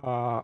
Uh,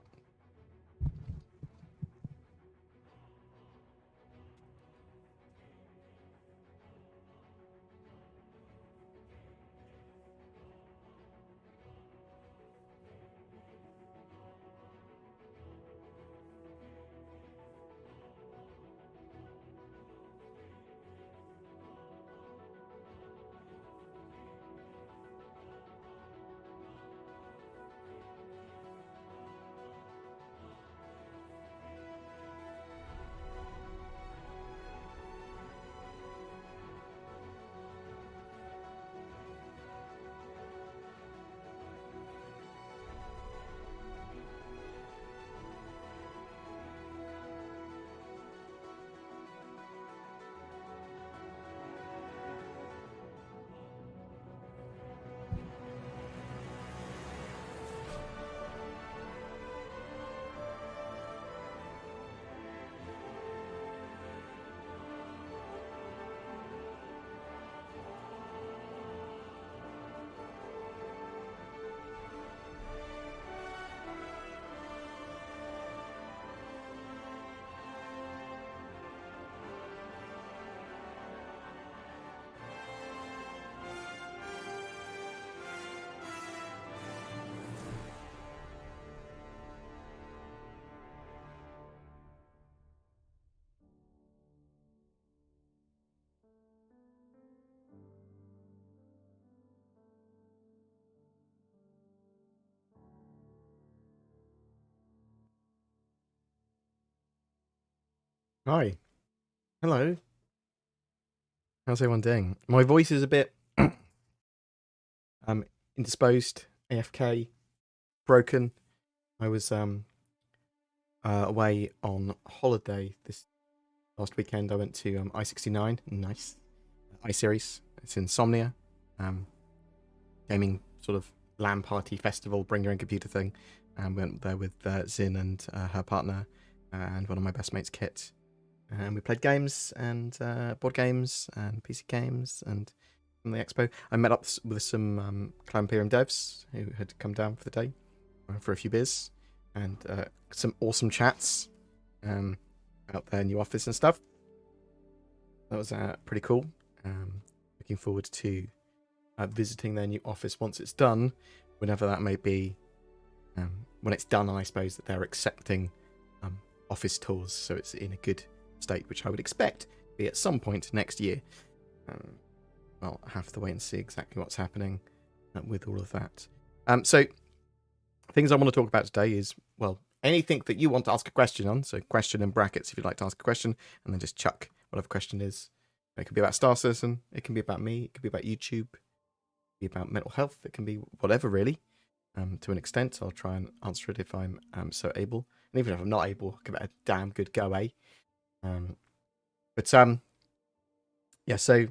Hi. Hello. How's everyone doing? My voice is a bit indisposed, AFK, broken. I was away on holiday this last weekend. I went to I-69, nice. I-Series. It's Insomnia. Gaming sort of LAN party festival, bring your own computer thing. And went there with Zin and her partner and one of my best mates, Kit. And we played games and board games and PC games and from the expo. I met up with some Clan Imperium devs who had come down for the day for a few beers and some awesome chats about their new office and stuff. That was pretty cool. Looking forward to visiting their new office once it's done, whenever that may be. When it's done, I suppose that they're accepting office tours, so it's in a good state, which I would expect to be at some point next year. I'll have to wait and see exactly what's happening with all of that. So things I want to talk about today is, well, anything that you want to ask a question on. So question in brackets if you'd like to ask a question, and then just chuck whatever question is. It could be about Star Citizen, it can be about me, it could be about YouTube, it could be about mental health, it can be whatever really. To an extent, I'll try and answer it if I'm so able. And even if I'm not able, I'll give it a damn good go, eh? Yeah, so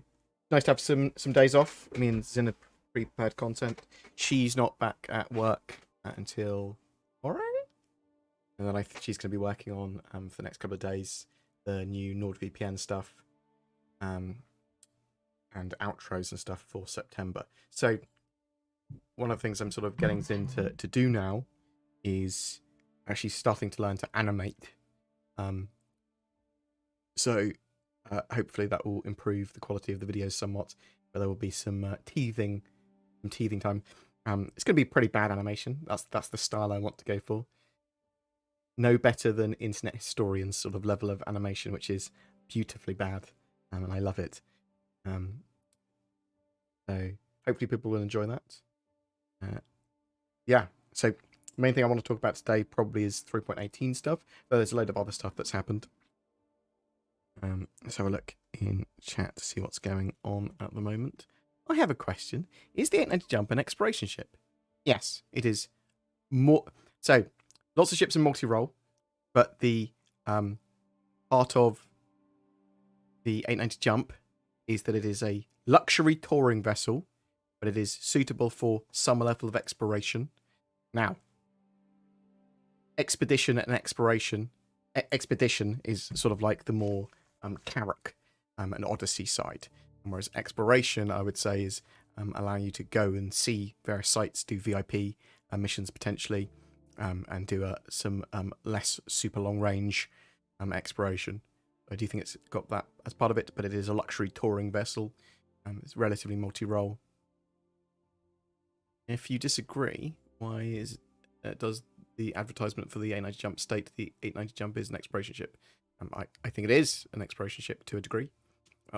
nice to have some days off. Me and Zin have prepared content. She's not back at work until tomorrow, and then she's going to be working on for the next couple of days the new NordVPN stuff, and outros and stuff for September. So one of the things I'm sort of getting Zin to do now is actually starting to learn to animate. So hopefully that will improve the quality of the videos somewhat, but there will be some teething time. It's going to be pretty bad animation. That's the style I want to go for. No better than Internet Historian's sort of level of animation, which is beautifully bad. and I love it. So hopefully people will enjoy that. Yeah, so main thing I want to talk about today probably is 3.18 stuff, but there's a load of other stuff that's happened. Let's have a look in chat to see what's going on at the moment. I have a question. Is the 890 jump an exploration ship? Yes, it is. More so, lots of ships in multi-role, but the part of the 890 jump is that it is a luxury touring vessel, but it is suitable for some level of exploration. Now, expedition and exploration. Expedition is sort of like the more Carrack and Odyssey side, and whereas exploration, I would say, is allowing you to go and see various sites, do VIP missions potentially, and do some less super long range exploration. I do think it's got that as part of it, but it is a luxury touring vessel. It's relatively multi-role. If you disagree, why does the advertisement for the 890 jump state the 890 jump is an exploration ship? I think it is an exploration ship to a degree.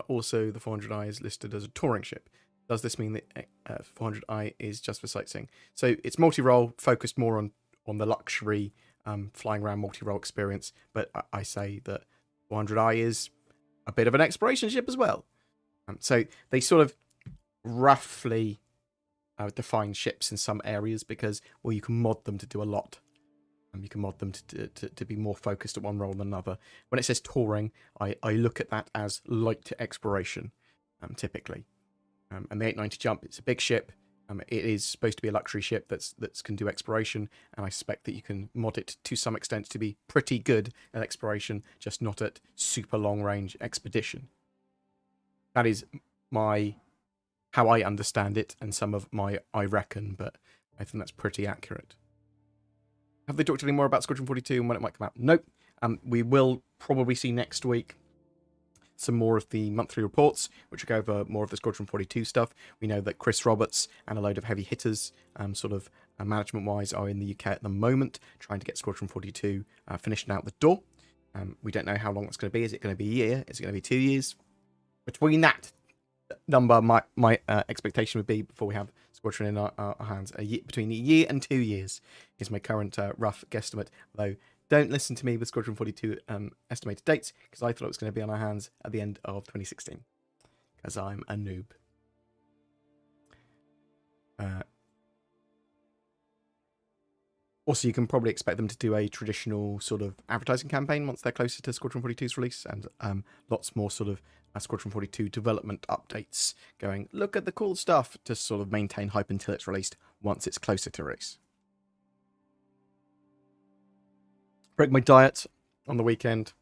Also, the 400i is listed as a touring ship. Does this mean that 400i is just for sightseeing? So it's multi-role, focused more on the luxury flying around multi-role experience. But I say that 400i is a bit of an exploration ship as well. So they sort of roughly define ships in some areas because, well, you can mod them to do a lot. You can mod them to be more focused at one role than another. When it says touring, I look at that as light exploration, typically. And the 890 jump, it's a big ship. It is supposed to be a luxury ship that can do exploration, and I suspect that you can mod it to some extent to be pretty good at exploration, just not at super long range expedition. That is how I understand it, and some of my I reckon, but I think that's pretty accurate. Have they talked any more about Squadron 42 and when it might come out? Nope. We will probably see next week some more of the monthly reports, which will go over more of the Squadron 42 stuff. We know that Chris Roberts and a load of heavy hitters, management-wise, are in the UK at the moment, trying to get Squadron 42 finished and out the door. We don't know how long it's going to be. Is it going to be a year? Is it going to be 2 years? Between that number, my expectation would be, before we have Squadron in our hands, between a year and 2 years is my current rough guesstimate. Although, don't listen to me with Squadron 42 estimated dates, because I thought it was going to be on our hands at the end of 2016, because I'm a noob. Also, you can probably expect them to do a traditional sort of advertising campaign once they're closer to Squadron 42's release, and lots more sort of Squadron 42 development updates going, look at the cool stuff, to sort of maintain hype until it's released once it's closer to release. Broke my diet on the weekend,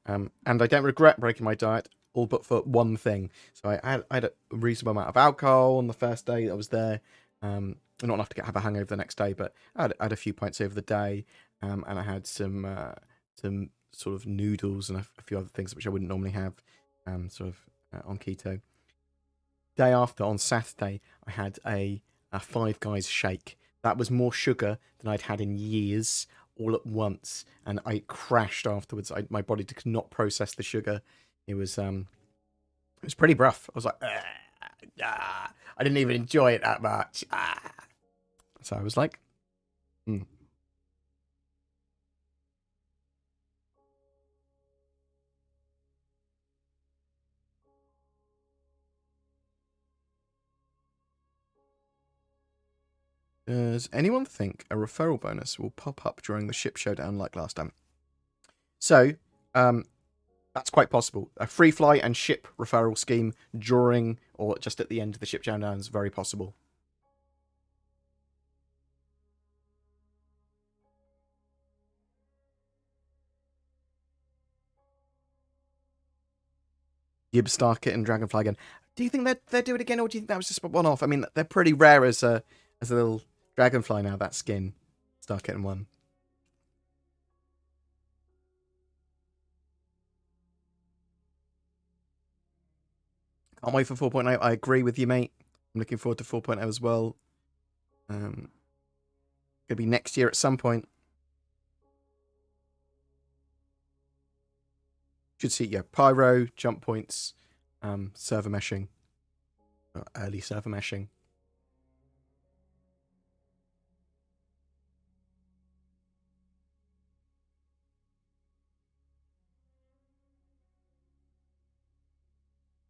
and I don't regret breaking my diet, all but for one thing. So I had a reasonable amount of alcohol on the first day that I was there. Not enough to have a hangover the next day, but I had a few pints over the day, and I had some sort of noodles and a few other things which I wouldn't normally have, on keto. Day after, on Saturday, I had a Five Guys shake. That was more sugar than I'd had in years, all at once, and I crashed afterwards. My body could not process the sugar. It was pretty rough. I was like, I didn't even enjoy it that much. So I was like, Does anyone think a referral bonus will pop up during the ship showdown like last time? So, that's quite possible. A free fly and ship referral scheme during or just at the end of the ship showdown is very possible. Gib Starkit and Dragonfly again. Do you think they'll do it again, or do you think that was just a one-off? I mean, they're pretty rare as a little Dragonfly now, that skin. Starkit and 1. Can't wait for 4.0. I agree with you, mate. I'm looking forward to 4.0 as well. Gonna be next year at some point. Should see, yeah, pyro, jump points, server meshing, early server meshing.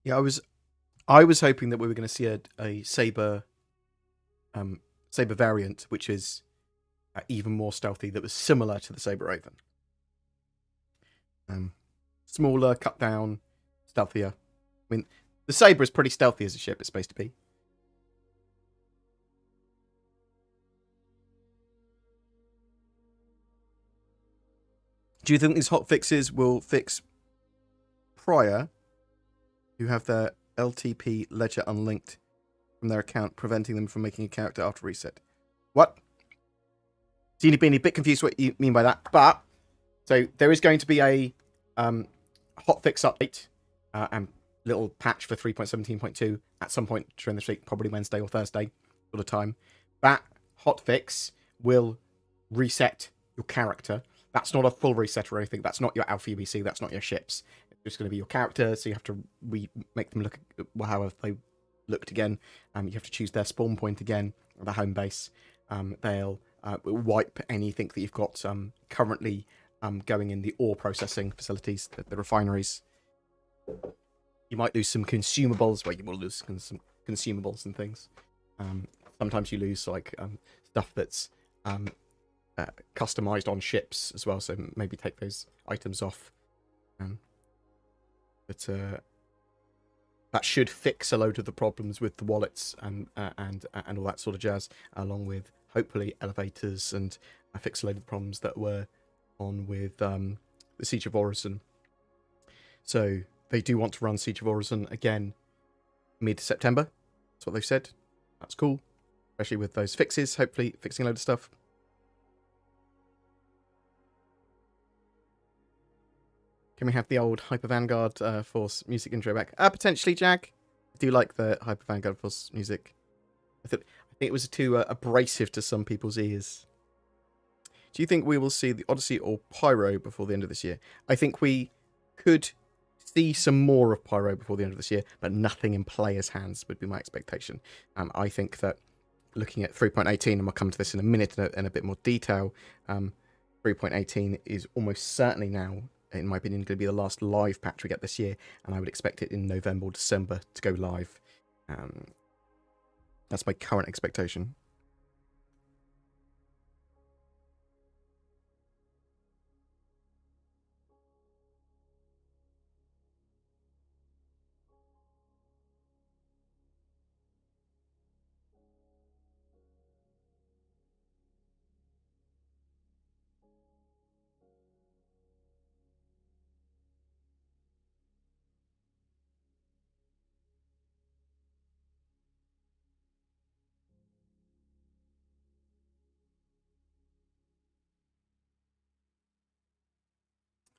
Yeah, I was hoping that we were going to see a Saber Saber variant, which is even more stealthy, that was similar to the Saber Raven. Smaller, cut down, stealthier. I mean, the Saber is pretty stealthy as a ship. It's supposed to be. Do you think these hot fixes will fix Prior, who have their LTP ledger unlinked from their account, preventing them from making a character after reset? What? Teeny Beanie, bit confused what you mean by that. But, so there is going to be a hotfix update and little patch for 3.17.2 at some point during this week, probably Wednesday or Thursday sort of time. That hotfix will reset your character. That's not a full reset or anything. That's not your alpha UBC. That's not your ships. It's just going to be your character, so you have to make them look however they looked again. You have to choose their spawn point again, the home base. They'll wipe anything that you've got currently going in the ore processing facilities, the refineries. You might lose some consumables. Well, you will lose some consumables and things. Sometimes you lose like stuff that's customized on ships as well. So maybe take those items off. But that should fix a load of the problems with the wallets and all that sort of jazz, along with hopefully elevators, and fix a load of the problems that were on with the Siege of Orison. So they do want to run Siege of Orison again mid-September. That's what they've said. That's cool, especially with those fixes, hopefully fixing a load of stuff. Can we have the old Hyper Vanguard Force music intro back? Potentially, Jack. I do like the Hyper Vanguard Force music. I think it was too abrasive to some people's ears. Do you think we will see the Odyssey or Pyro before the end of this year? I think we could see some more of Pyro before the end of this year, but nothing in players' hands would be my expectation. I think that looking at 3.18, and we'll come to this in a minute in a bit more detail, 3.18 is almost certainly now, in my opinion, going to be the last live patch we get this year, and I would expect it in November or December to go live. That's my current expectation.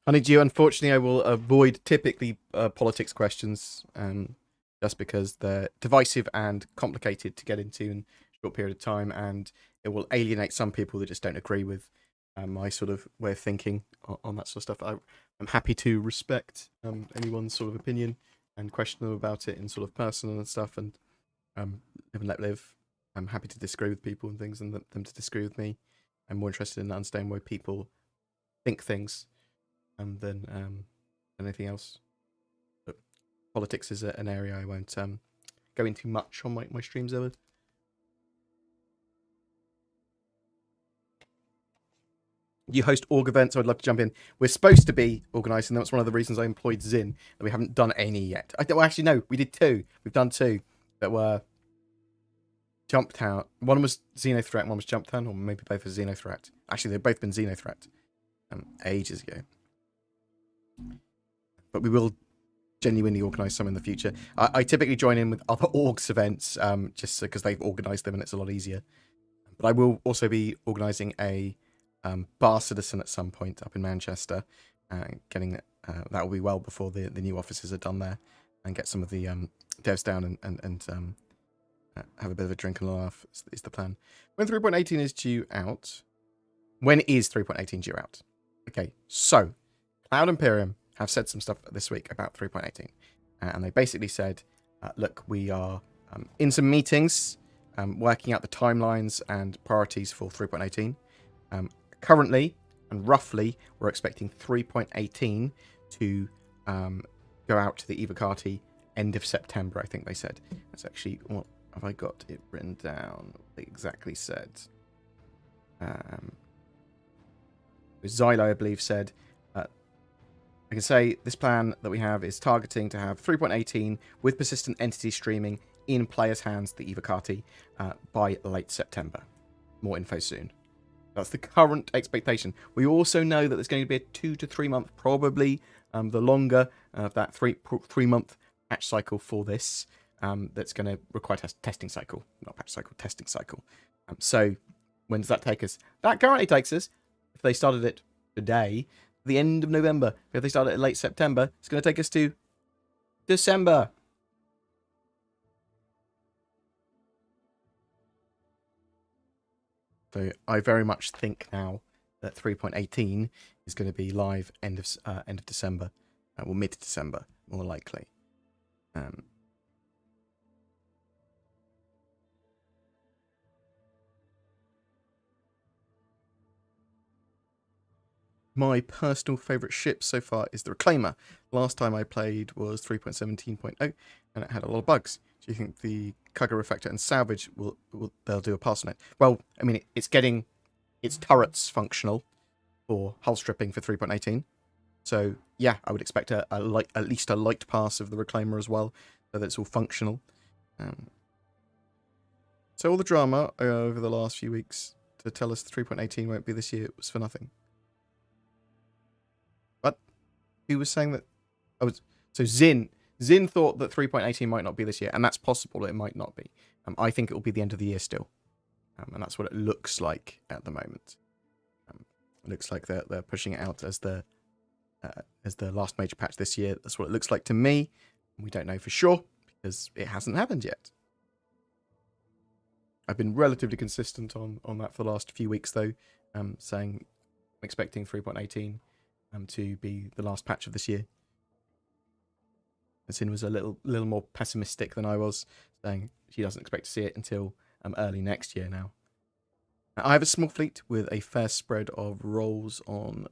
Honeydew, unfortunately, I will avoid typically politics questions, just because they're divisive and complicated to get into in a short period of time, and it will alienate some people that just don't agree with my sort of way of thinking on that sort of stuff. I'm happy to respect anyone's sort of opinion and question them about it in sort of personal and stuff, and live and let live. I'm happy to disagree with people and things, and them to disagree with me. I'm more interested in understanding why people think things than anything else. But politics is an area I won't go into much on my streams ever. You host org events, so I'd love to jump in. We're supposed to be organising them. That's one of the reasons I employed Zin, that we haven't done any yet. Well, actually, no, we did two. We've done two that were Jumptown. One was Xenothreat and one was Jumptown, or maybe both were Xenothreat. Actually, they've both been Xenothreat ages ago. But we will genuinely organise some in the future. I typically join in with other orgs events, just because they've organised them and it's a lot easier. But I will also be organising a Bar Citizen at some point up in Manchester, getting that will be well before the new offices are done there, and get some of the devs down and have a bit of a drink and laugh is the plan. When 3.18 is due out? When is 3.18 due out? Okay, so Cloud Imperium have said some stuff this week about 3.18. and they basically said, look, we are in some meetings, working out the timelines and priorities for 3.18. Currently and roughly, we're expecting 3.18 to go out to the Evocati end of September, I think they said. That's actually, what have I got it written down? They exactly said. Xylo, I believe, said, I can say this plan that we have is targeting to have 3.18 with persistent entity streaming in players' hands, the Evocati, by late September. More info soon. That's the current expectation. We also know that there's going to be a 2 to 3 month, probably the longer of that 3-month patch cycle for this. That's going to require testing cycle, not patch cycle, testing cycle. So when does that take us? That currently takes us, if they started it today, the end of November. If they started it late September, it's going to take us to December. So I very much think now that 3.18 is going to be live end of December, or mid-December, more likely. My personal favourite ship so far is the Reclaimer. Last time I played was 3.17.0, and it had a lot of bugs. Do you think the Cargo Refactor and Salvage they'll do a pass on it? Well, I mean, it's getting its turrets functional for hull stripping for 3.18. So yeah, I would expect at least a light pass of the Reclaimer as well, so that it's all functional. So all the drama over the last few weeks to tell us 3.18 won't be this year, it was for nothing. Who was saying that? So Zin thought that 3.18 might not be this year, and that's possible. It might not be. I think it will be the end of the year still, and that's what it looks like at the moment. It looks like they're pushing it out as the last major patch this year. That's what it looks like to me. We don't know for sure because it hasn't happened yet. I've been relatively consistent on that for the last few weeks, though, saying I'm expecting 3.18. To be the last patch of this year. Zin was a little more pessimistic than I was, saying she doesn't expect to see it until early next year now. I have a small fleet with a fair spread of roles on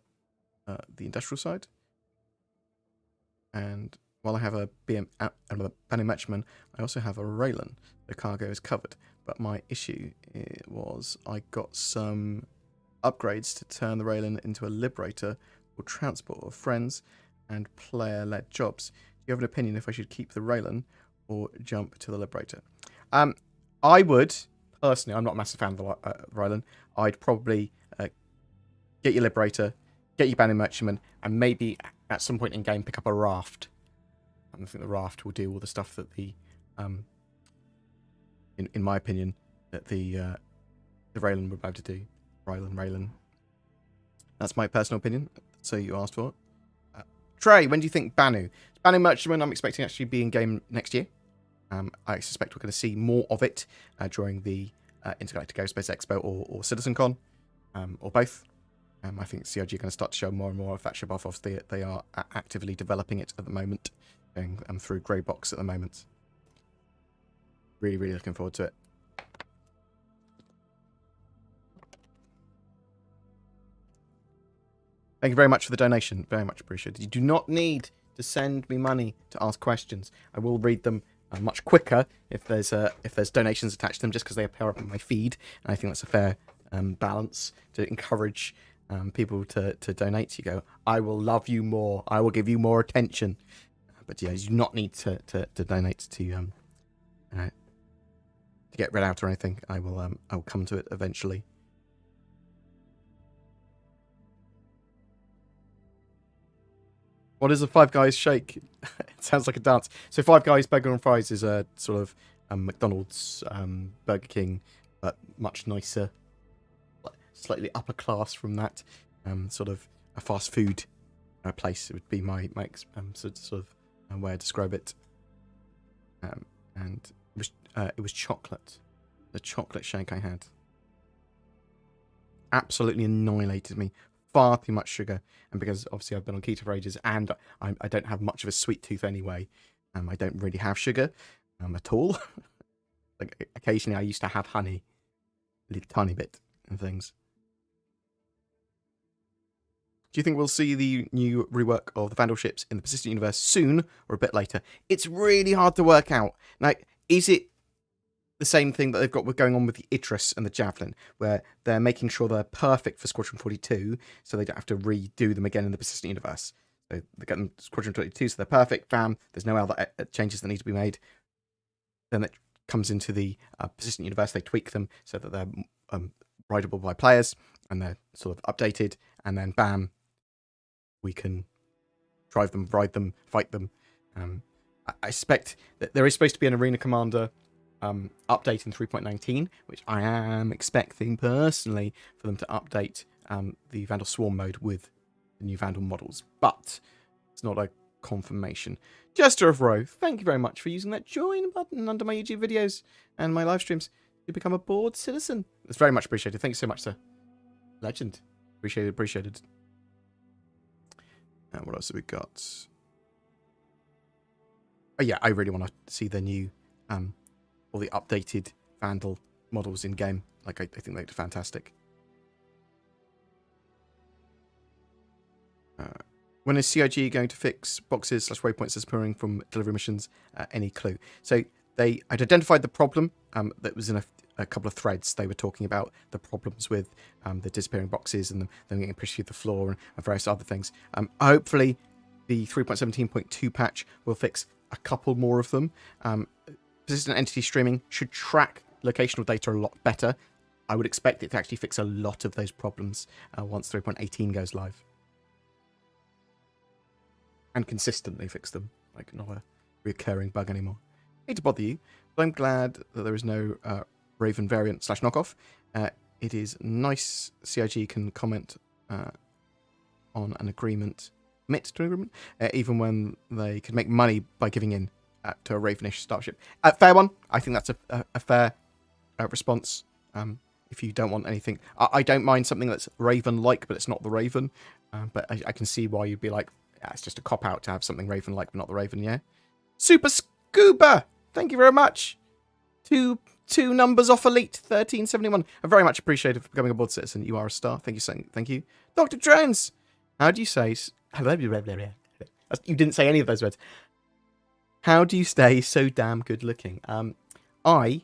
the industrial side. And while I have a Banning Matchman, I also have a Raylan. The cargo is covered. But my issue was I got some upgrades to turn the Raylan into a Liberator or transport of friends and player-led jobs. Do you have an opinion if I should keep the Raylan or jump to the Liberator? I would, personally, I'm not a massive fan of the Raylan. I'd probably get your Liberator, get your Banning Merchantman, and maybe at some point in game pick up a Raft. I think the Raft will do all the stuff that the, in my opinion, that the Raylan would be able to do. Raylan. That's my personal opinion. So you asked for it. Trey, when do you think Banu? Banu Merchantman, I'm expecting actually be in game next year. I suspect we're going to see more of it during the Intergalactic Aerospace Expo or CitizenCon, or both. I think CIG are going to start to show more and more of that ship off. Obviously, they are actively developing it at the moment, going through Grey Box at the moment. Really, really looking forward to it. Thank you very much for the donation. Very much appreciated. You do not need to send me money to ask questions. I will read them much quicker if there's donations attached to them, just because they appear up on my feed. And I think that's a fair balance to encourage people to donate. You go, I will love you more. I will give you more attention. But yeah, you do not need to donate to get read out or anything. I will come to it eventually. What is a Five Guys shake? It sounds like a dance. So Five Guys Burger and Fries is a sort of McDonald's, Burger King, but much nicer, slightly upper class from that. Sort of a fast food place. It would be my sort of way I describe it. And it was chocolate. The chocolate shake I had absolutely annihilated me. Far too much sugar, and because obviously I've been on keto for ages and I don't have much of a sweet tooth anyway, I don't really have sugar at all. Like occasionally I used to have honey, a little tiny bit and things. Do you think we'll see the new rework of the Vandal ships in the Persistent Universe soon or a bit later? It's really hard to work out. Now, is it the same thing that they've got going on with the Idris and the Javelin, where they're making sure they're perfect for Squadron 42, so they don't have to redo them again in the Persistent Universe? So they get them Squadron 42, so they're perfect, bam, there's no other changes that need to be made. Then it comes into the Persistent Universe, they tweak them so that they're rideable by players, and they're sort of updated, and then bam, we can drive them, ride them, fight them. I suspect that there is supposed to be an Arena Commander update in 3.19, which I am expecting personally for them to update the Vandal Swarm mode with the new Vandal models, but it's not a confirmation. Jester of Roe, thank you very much for using that join button under my YouTube videos and my live streams to become a bored citizen. It's very much appreciated. Thank you so much, sir. Legend. Appreciated. What else have we got? Oh yeah, I really want to see the new, all the updated Vandal models in game. Like, I think they look fantastic. When is CIG going to fix boxes / waypoints disappearing from delivery missions? Any clue? So I'd identified the problem that was in a couple of threads. They were talking about the problems with the disappearing boxes and them getting pushed through the floor and various other things. Hopefully, the 3.17.2 patch will fix a couple more of them. Persistent entity streaming should track locational data a lot better. I would expect it to actually fix a lot of those problems once 3.18 goes live. And consistently fix them, like not a recurring bug anymore. Hate to bother you, but I'm glad that there is no Raven variant / knockoff. It is nice CIG can comment on an agreement, commit to an agreement, even when they could make money by giving in to a Ravenish starship. Fair one. I think that's a fair response. If you don't want anything, I don't mind something that's Raven-like, but it's not the Raven. But I can see why you'd be like, yeah, it's just a cop-out to have something Raven-like, but not the Raven, yeah? Super Scuba! Thank you very much! Two numbers off Elite, 1371. I very much appreciate it for becoming a board citizen. You are a star. Thank you. Thank you. Dr. Jones! How do you say... You didn't say any of those words. How do you stay so damn good looking? I'm not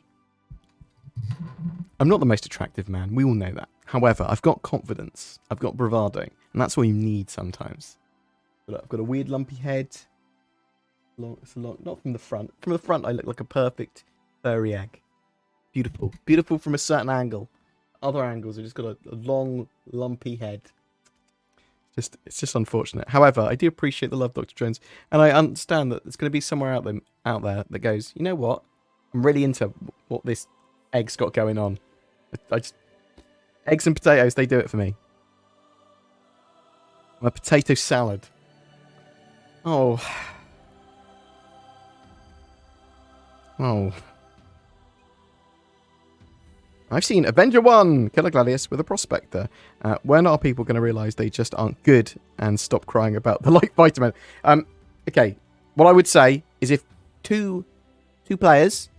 the most attractive man. We all know that. However, I've got confidence. I've got bravado. And that's what you need sometimes. I've got a weird lumpy head. It's long, not from the front. From the front, I look like a perfect furry egg. Beautiful. Beautiful from a certain angle. Other angles, I've just got a long, lumpy head. It's just unfortunate. However, I do appreciate the love, Dr. Jones. And I understand that there's going to be somewhere out there that goes, you know what? I'm really into what this egg's got going on. Eggs and potatoes, they do it for me. I'm a potato salad. Oh. I've seen Avenger 1, Killer Gladius with a Prospector. When are people going to realise they just aren't good and stop crying about the light vitamin? Okay, what I would say is if two players,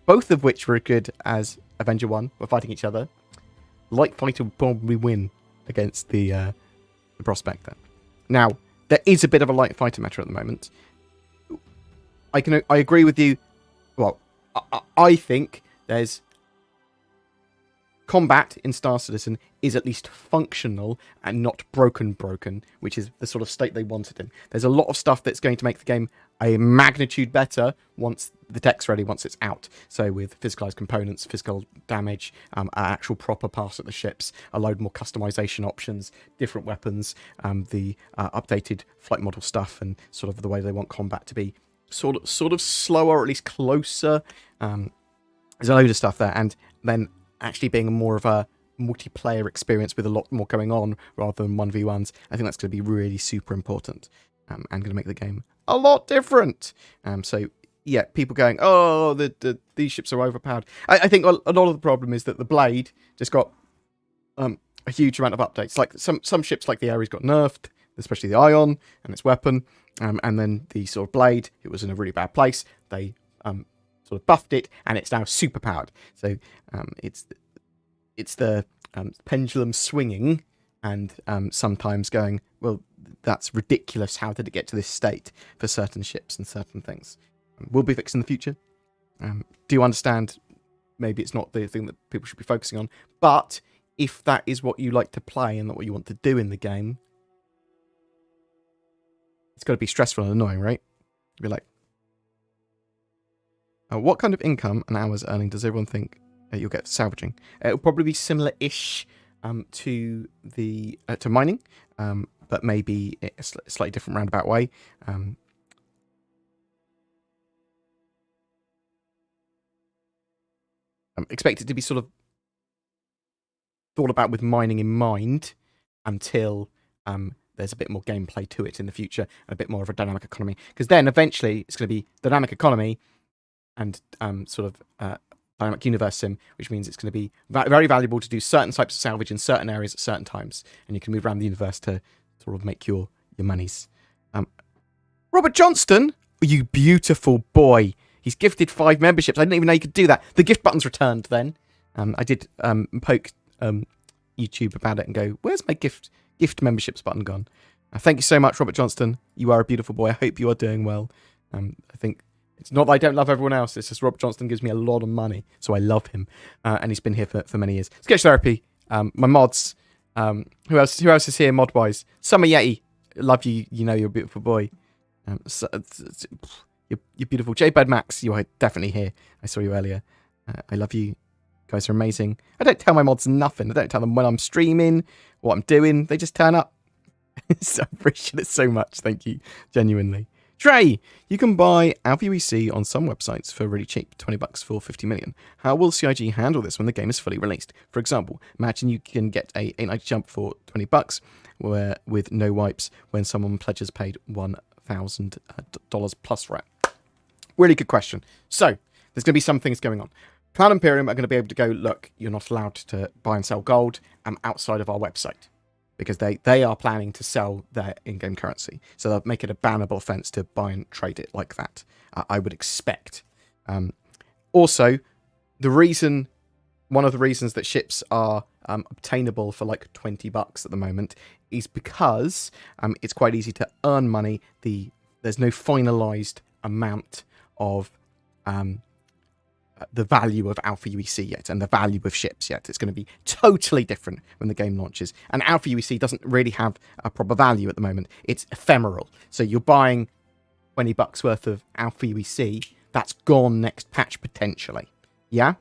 both of which were good as Avenger 1, were fighting each other, Light Fighter would probably win against the Prospector. Now, there is a bit of a light fighter meta at the moment. I agree with you. Well, I think there's combat in Star Citizen is at least functional and not broken, which is the sort of state they want it in. There's a lot of stuff that's going to make the game a magnitude better once the tech's ready, once it's out. So with physicalized components, physical damage, actual proper pass at the ships, a load more customization options, different weapons, the updated flight model stuff, and sort of the way they want combat to be sort of slower, or at least closer. There's a load of stuff there, and then actually being more of a multiplayer experience with a lot more going on rather than 1v1s. I think that's going to be really super important and going to make the game a lot different. So yeah, people going, oh, these ships are overpowered. I think a lot of the problem is that the Blade just got a huge amount of updates. Like some ships like the Ares got nerfed, especially the Ion and its weapon. And then the sort of blade, it was in a really bad place. They sort of buffed it, and it's now super powered. So it's the pendulum swinging, and sometimes going, well, that's ridiculous. How did it get to this state for certain ships and certain things? Will be fixed in the future. Do you understand? Maybe it's not the thing that people should be focusing on, but if that is what you like to play and not what you want to do in the game, it's got to be stressful and annoying, right? Be like, what kind of income and hours earning does everyone think you'll get salvaging? It'll probably be similar-ish to mining, but maybe a slightly different roundabout way. Expect it to be sort of thought about with mining in mind until there's a bit more gameplay to it in the future and a bit more of a dynamic economy. Because then eventually it's going to be dynamic economy and sort of dynamic universe sim, which means it's going to be very valuable to do certain types of salvage in certain areas at certain times, and you can move around the universe to sort of make your monies. Robert Johnston, you beautiful boy. He's gifted 5 memberships. I didn't even know you could do that. The gift button's returned then. I did poke YouTube about it and go, where's my gift memberships button gone? Thank you so much, Robert Johnston. You are a beautiful boy. I hope you are doing well. I think it's not that I don't love everyone else. It's just Robert Johnston gives me a lot of money, so I love him. And he's been here for many years. Sketch Therapy, my mods. Who else is here mod-wise? Summer Yeti, love you. You know you're a beautiful boy. You're beautiful. J-Bird Max, you are definitely here. I saw you earlier. I love you. You guys are amazing. I don't tell my mods nothing. I don't tell them when I'm streaming, what I'm doing. They just turn up. So I appreciate it so much. Thank you. Genuinely. Trey, you can buy Alpha UEC on some websites for really cheap, $20 for 50 million. How will CIG handle this when the game is fully released? For example, imagine you can get a 890 jump for $20 with no wipes when someone pledges paid $1,000 plus for it. Really good question. So, there's going to be some things going on. Cloud Imperium are going to be able to go, look, you're not allowed to buy and sell gold outside of our website, because they are planning to sell their in-game currency. So they'll make it a bannable offense to buy and trade it like that, I would expect. Also, one of the reasons that ships are obtainable for like $20 at the moment is because it's quite easy to earn money. There's no finalized amount of the value of Alpha UEC yet, and the value of ships yet. It's going to be totally different when the game launches. And Alpha UEC doesn't really have a proper value at the moment. It's ephemeral. So you're buying $20 worth of Alpha UEC, that's gone next patch potentially. Yeah?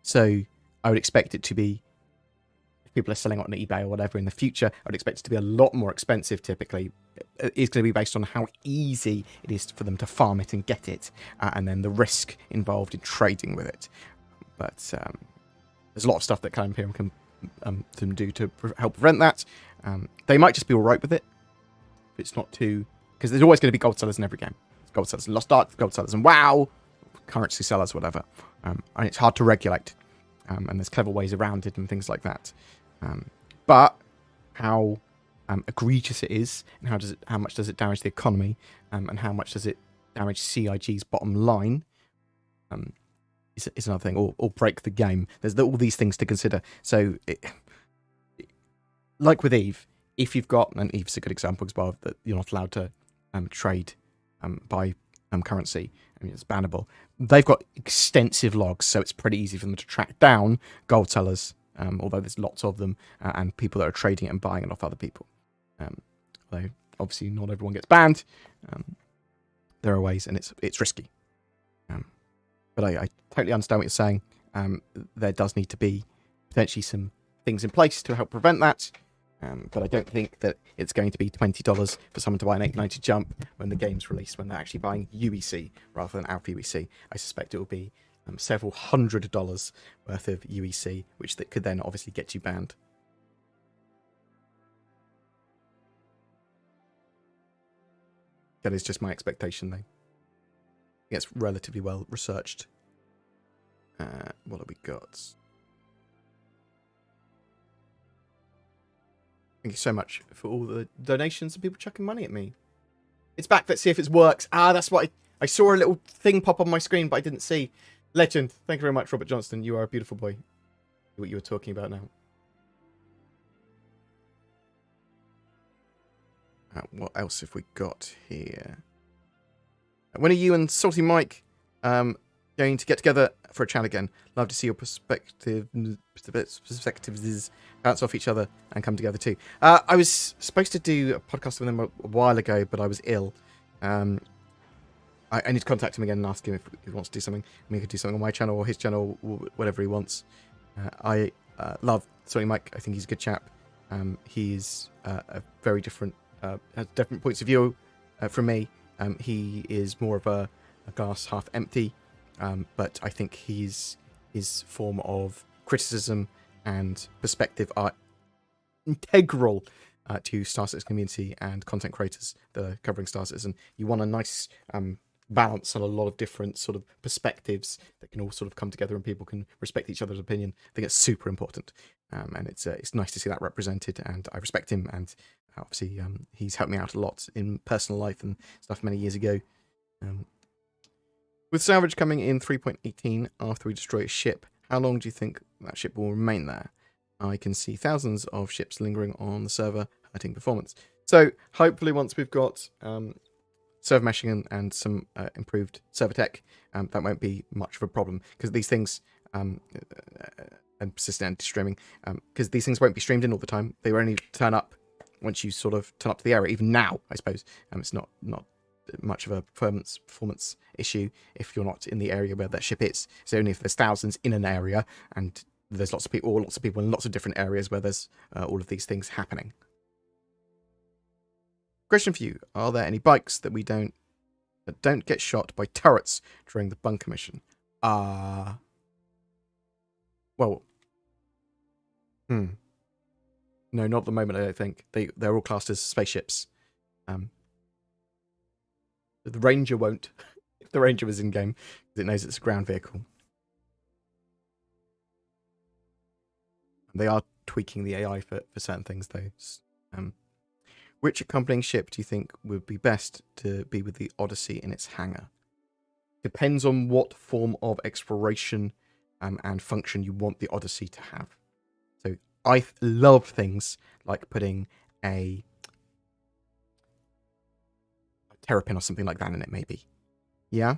So I would expect it to be, if people are selling it on eBay or whatever in the future, I would expect it to be a lot more expensive typically. It's going to be based on how easy it is for them to farm it and get it, and then the risk involved in trading with it. But there's a lot of stuff that Clan Imperium can do to help prevent that. They might just be all right with it. If it's not too... Because there's always going to be gold sellers in every game. There's gold sellers in Lost Ark, gold sellers in WoW, currency sellers, whatever. And it's hard to regulate. And there's clever ways around it and things like that. But how... egregious it is, and how much does it damage the economy, and how much does it damage CIG's bottom line, is another thing, or break the game. There's all these things to consider. So, like with Eve, if you've got, and Eve's a good example as well, that you're not allowed to trade buy currency, I mean, it's bannable. They've got extensive logs, so it's pretty easy for them to track down gold sellers, although there's lots of them, and people that are trading it and buying it off other people. Although obviously not everyone gets banned, there are ways, and it's risky. But I totally understand what you're saying. There does need to be potentially some things in place to help prevent that. But I don't think that it's going to be $20 for someone to buy an 890 jump when the game's released, when they're actually buying UEC rather than Alpha UEC. I suspect it will be several $100s worth of UEC, which that could then obviously get you banned. That is just my expectation, though. It's relatively well researched. What have we got? Thank you so much for all the donations and people chucking money at me. It's back. Let's see if it works. Ah, that's what I saw a little thing pop on my screen, but I didn't see. Legend. Thank you very much, Robert Johnston. You are a beautiful boy. What you were talking about now. What else have we got here? When are you and Salty Mike going to get together for a chat again? Love to see your perspectives bounce off each other and come together too. I was supposed to do a podcast with him a while ago, but I was ill. I need to contact him again and ask him if he wants to do something. We could do something on my channel or his channel, or whatever he wants. I love Salty Mike. I think he's a good chap. He's a very different, has different points of view from me. He is more of a glass half empty, but I think his form of criticism and perspective are integral to Star Citizen community and content creators that are covering Star Citizen. You want a nice balance and a lot of different sort of perspectives that can all sort of come together and people can respect each other's opinion. I think it's super important, and it's nice to see that represented. And I respect him, and obviously he's helped me out a lot in personal life and stuff many years ago. With salvage coming in 3.18 after we destroy a ship, how long do you think that ship will remain there? I can see thousands of ships lingering on the server, hurting performance. So hopefully once we've got server meshing and some improved server tech, that won't be much of a problem, because these things, and persistent anti-streaming, because these things won't be streamed in all the time. They will only turn up once you sort of turn up to the area. Even now, I suppose, it's not much of a performance issue if you're not in the area where that ship is. So only if there's thousands in an area and there's lots of people in lots of different areas where there's all of these things happening. Question for you: are there any bikes that don't get shot by turrets during the bunker mission? Well, no, not at the moment. I don't think they're all classed as spaceships. The Ranger won't. If the Ranger was in game, because it knows it's a ground vehicle. They are tweaking the AI for certain things, though. Which accompanying ship do you think would be best to be with the Odyssey in its hangar? Depends on what form of exploration and function you want the Odyssey to have. So I love things like putting a terrapin or something like that in it, maybe. Yeah?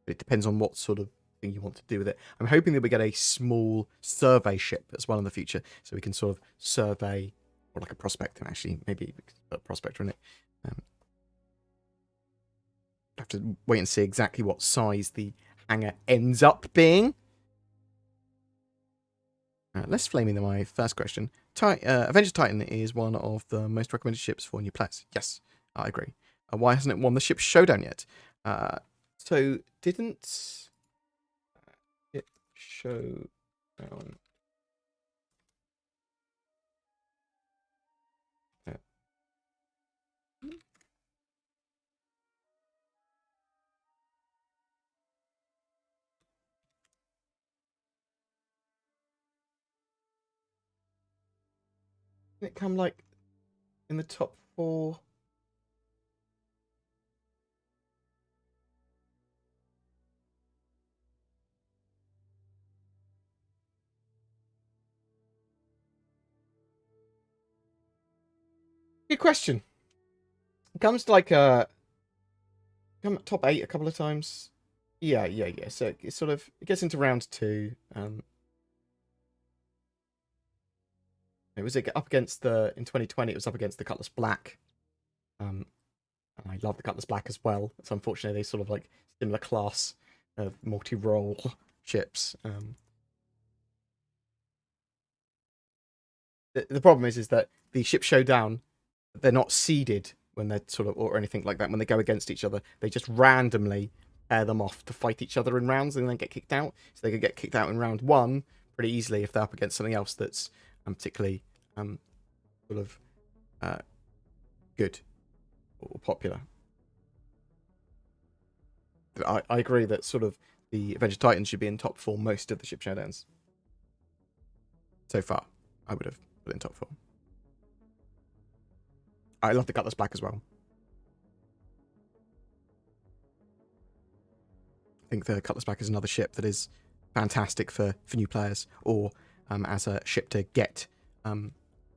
But it depends on what sort of thing you want to do with it. I'm hoping that we get a small survey ship as well in the future, so we can sort of survey, or like a prospector, actually. Maybe we could put a prospector in it. Have to wait and see exactly what size the hangar ends up being. Let's flame into my first question. Avenger Titan is one of the most recommended ships for new players. Yes, I agree. Why hasn't it won the ship showdown yet? So didn't it show down? Didn't it come like in the top 4? Good question. It comes to like come top 8 a couple of times. Yeah. So it sort of gets into round 2. It was up against in 2020. It was up against the Cutlass Black. And I love the Cutlass Black as well. So unfortunately, they sort of like similar class of multi-role ships. The problem is that the ship showdown, they're not seeded when they're sort of, or anything like that. When they go against each other, they just randomly pair them off to fight each other in rounds and then get kicked out. So they could get kicked out in round 1 pretty easily if they're up against something else that's particularly sort of good or popular. I agree that sort of the Avenger Titan should be in top 4 most of the ship showdowns. So far, I would have put it in top 4. I love the Cutlass Black as well. think the Cutlass Black is another ship that is fantastic for new players, or as a ship to get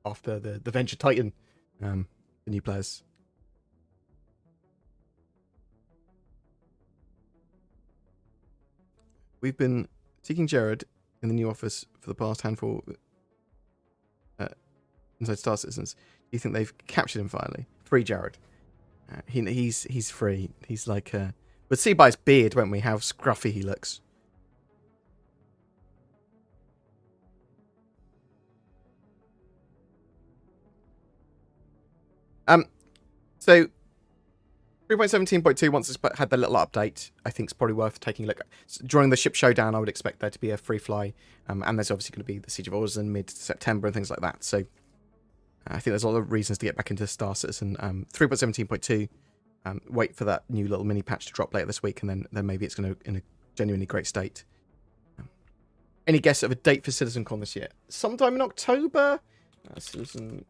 after the Venture Titan for new players. We've been seeking Jared in the new office for the past handful inside Star Citizens. Do you think they've captured him finally? Free Jared. He's free. He's like we'll see by his beard, won't we, how scruffy he looks. So 3.17.2, once it's had the little update, I think it's probably worth taking a look. During the ship showdown, I would expect there to be a free fly, and there's obviously going to be the Siege of Ors in mid-September and things like that. So I think there's a lot of reasons to get back into Star Citizen. 3.17.2, wait for that new little mini patch to drop later this week, and then maybe it's going to in a genuinely great state. Any guess of a date for CitizenCon this year? Sometime in October? CitizenCon.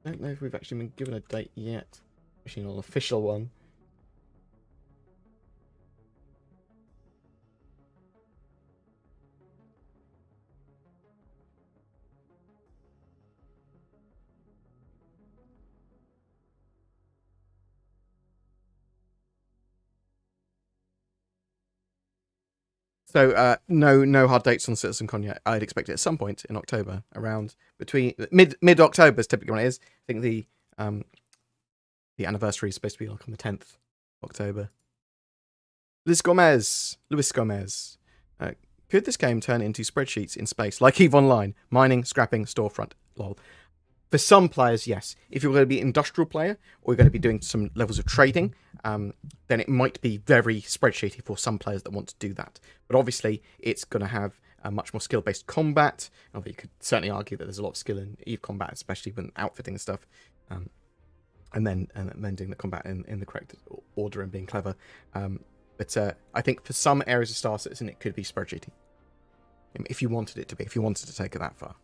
I don't know if we've actually been given a date yet. Actually, not an official one. So no hard dates on CitizenCon yet. I'd expect it at some point in October, around between mid October is typically when it is. I think the anniversary is supposed to be like on the 10th of October. Luis Gomez. Could this game turn into spreadsheets in space like EVE Online? Mining, scrapping, storefront. Lol. For some players, yes. If you're going to be an industrial player, or you're going to be doing some levels of trading, then it might be very spreadsheety for some players that want to do that. But obviously, it's going to have a much more skill-based combat. Although you could certainly argue that there's a lot of skill in EVE combat, especially when outfitting and stuff. And then doing the combat in the correct order and being clever. But I think for some areas of Star Citizen, it could be spreadsheety. If you wanted it to be, if you wanted to take it that far.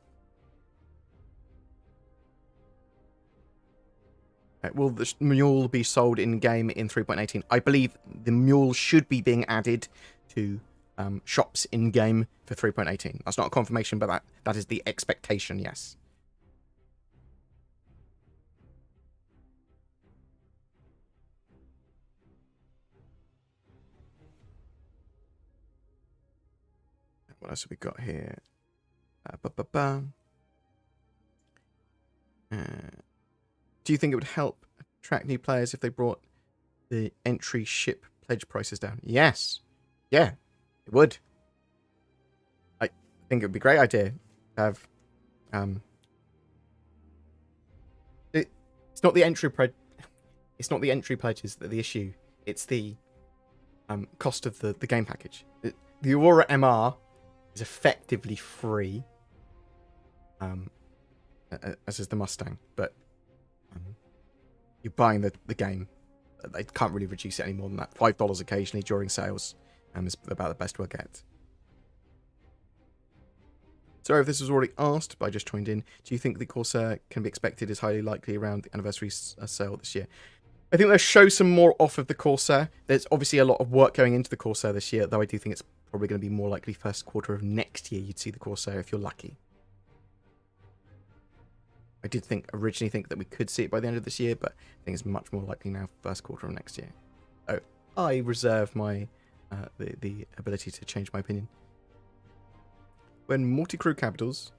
Will the mule be sold in-game in 3.18? I believe the mule should be being added to shops in-game for 3.18. That's not a confirmation, but that is the expectation, yes. What else have we got here? Do you think it would help attract new players if they brought the entry ship pledge prices down? Yes. Yeah, it would. I think it would be a great idea to have... It's not the entry It's not the entry pledges that are the issue. It's the cost of the game package. The Aurora MR is effectively free, as is the Mustang, but you're buying the game. They can't really reduce it any more than that. $5 occasionally during sales is about the best we'll get. Sorry if this was already asked, but I just joined in. Do you think the Corsair can be expected is highly likely around the anniversary sale this year? I think they'll show some more off of the Corsair. There's obviously a lot of work going into the Corsair this year, though I do think it's probably going to be more likely first quarter of next year you'd see the Corsair if you're lucky. I did originally think that we could see it by the end of this year, but I think it's much more likely now first quarter of next year. So I reserve my the ability to change my opinion. When multi-crew capitals,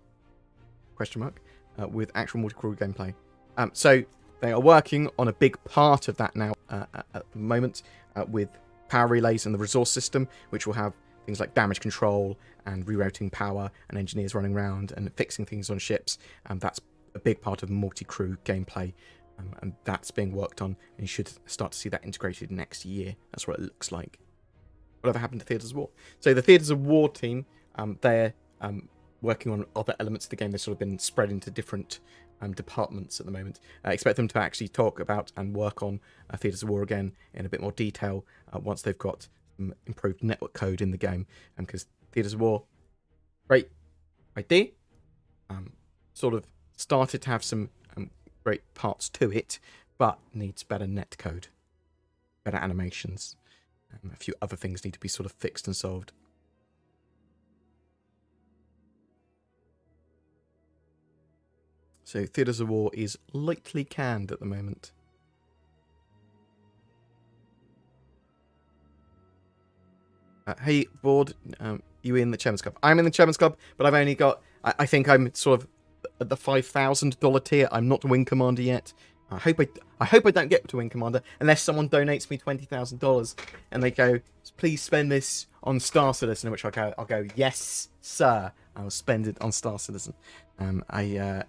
with actual multi-crew gameplay. So they are working on a big part of that now at the moment with power relays and the resource system, which will have things like damage control and rerouting power and engineers running around and fixing things on ships. That's a big part of multi-crew gameplay, and that's being worked on, and you should start to see that integrated next year. That's what it looks like. Whatever happened to Theatres of War? So the Theatres of War team, they're working on other elements of the game. They've sort of been spread into different departments at the moment. I expect them to actually talk about and work on Theatres of War again in a bit more detail once they've got some improved network code in the game, because Theatres of War, great idea, sort of started to have some great parts to it, but needs better net code, better animations, A few other things need to be sort of fixed and solved. So Theatres of War is lightly canned at the moment. Hey, Bored, you in the Chairman's Club? I'm in the Chairman's Club, but I've only got... I think I'm sort of at the $5,000 tier. I'm not Wing Commander yet. I hope I don't get to Wing Commander unless someone donates me $20,000 and they go, please spend this on Star Citizen, in which I'll go, yes, sir. I will spend it on Star Citizen. I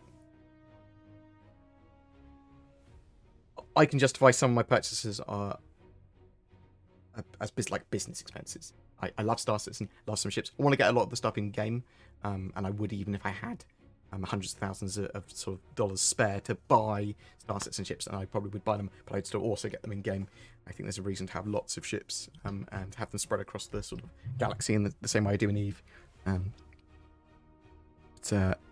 can justify some of my purchases are as business expenses. I love Star Citizen, love some ships. I want to get a lot of the stuff in game, and I would even if I had hundreds of thousands of sort of dollars spare to buy Star Citizen ships, and I probably would buy them, but I'd still also get them in game. I think there's a reason to have lots of ships and have them spread across the sort of galaxy in the same way I do in EVE.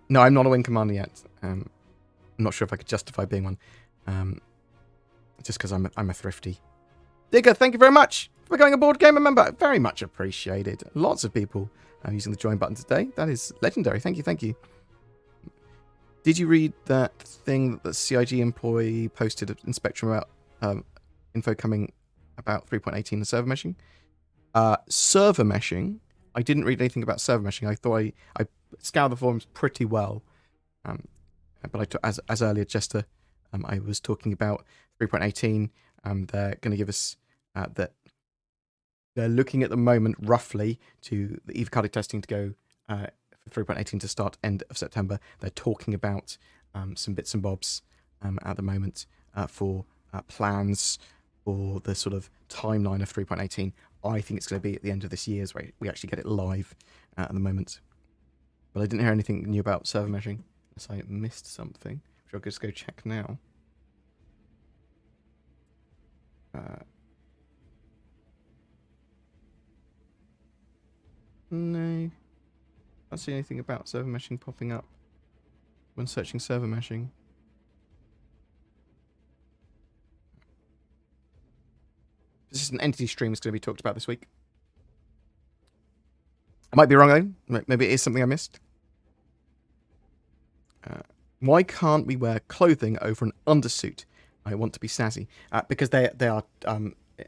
No, I'm not a Wing Commander yet. I'm not sure if I could justify being one, just because I'm a thrifty. Digger, thank you very much for becoming a BoredGamer member. Very much appreciated. Lots of people using the join button today. That is legendary. Thank you, thank you. Did you read that thing that the CIG employee posted in Spectrum about info coming about 3.18 and server meshing? Server meshing? I didn't read anything about server meshing. I thought I scoured the forums pretty well. But I took, as earlier, Jester, I was talking about 3.18. They're going to give us that they're looking at the moment roughly to the EVE carded testing to go for 3.18 to start end of September. They're talking about some bits and bobs at the moment for plans for the sort of timeline of 3.18. I think it's going to be at the end of this year where we actually get it live at the moment. But I didn't hear anything new about server meshing, unless I missed something, which I'll just go check now. No. I don't see anything about server meshing popping up when searching server meshing. Persistent entity stream is going to be talked about this week. I might be wrong though. Maybe it is something I missed. Why can't we wear clothing over an undersuit? I want to be snazzy. Because they are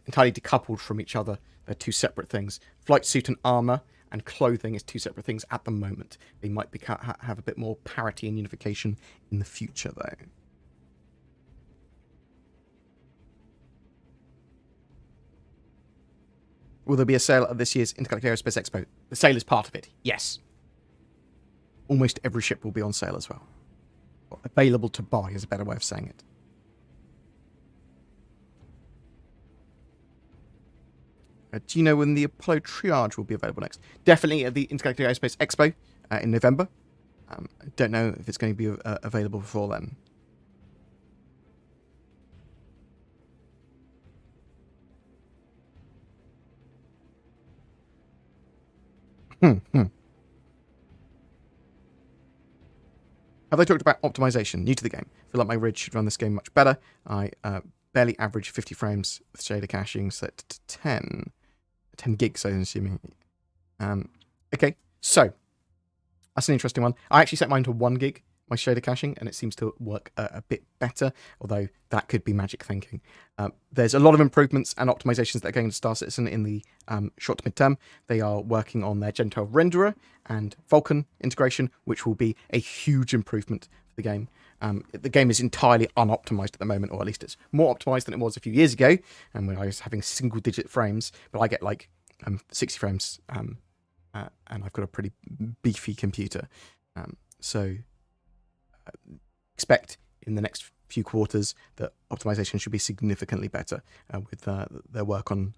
entirely decoupled from each other. They're two separate things. Flight suit and armor and clothing is two separate things at the moment. They might have a bit more parity and unification in the future, though. Will there be a sale at this year's Intergalactic Aerospace Expo? The sale is part of it, yes. Almost every ship will be on sale as well. Or available to buy is a better way of saying it. Do you know when the Apollo Triage will be available next? Definitely at the Intergalactic Aerospace Expo in November. I don't know if it's going to be available before then. Have they talked about optimization? New to the game. I feel like my rig should run this game much better. I barely average 50 frames with shader caching set to 10 gigs, I'm assuming. Okay, so that's an interesting one. I actually set mine to 1 gig, my shader caching, and it seems to work a bit better, although that could be magic thinking. There's a lot of improvements and optimizations that are going to Star Citizen in the short to mid-term. They are working on their Gen 12 renderer and Vulkan integration, which will be a huge improvement for the game. The game is entirely unoptimized at the moment, or at least it's more optimized than it was a few years ago, and when I was having single-digit frames, but I get like 60 frames, and I've got a pretty beefy computer. So expect in the next few quarters that optimization should be significantly better with their work on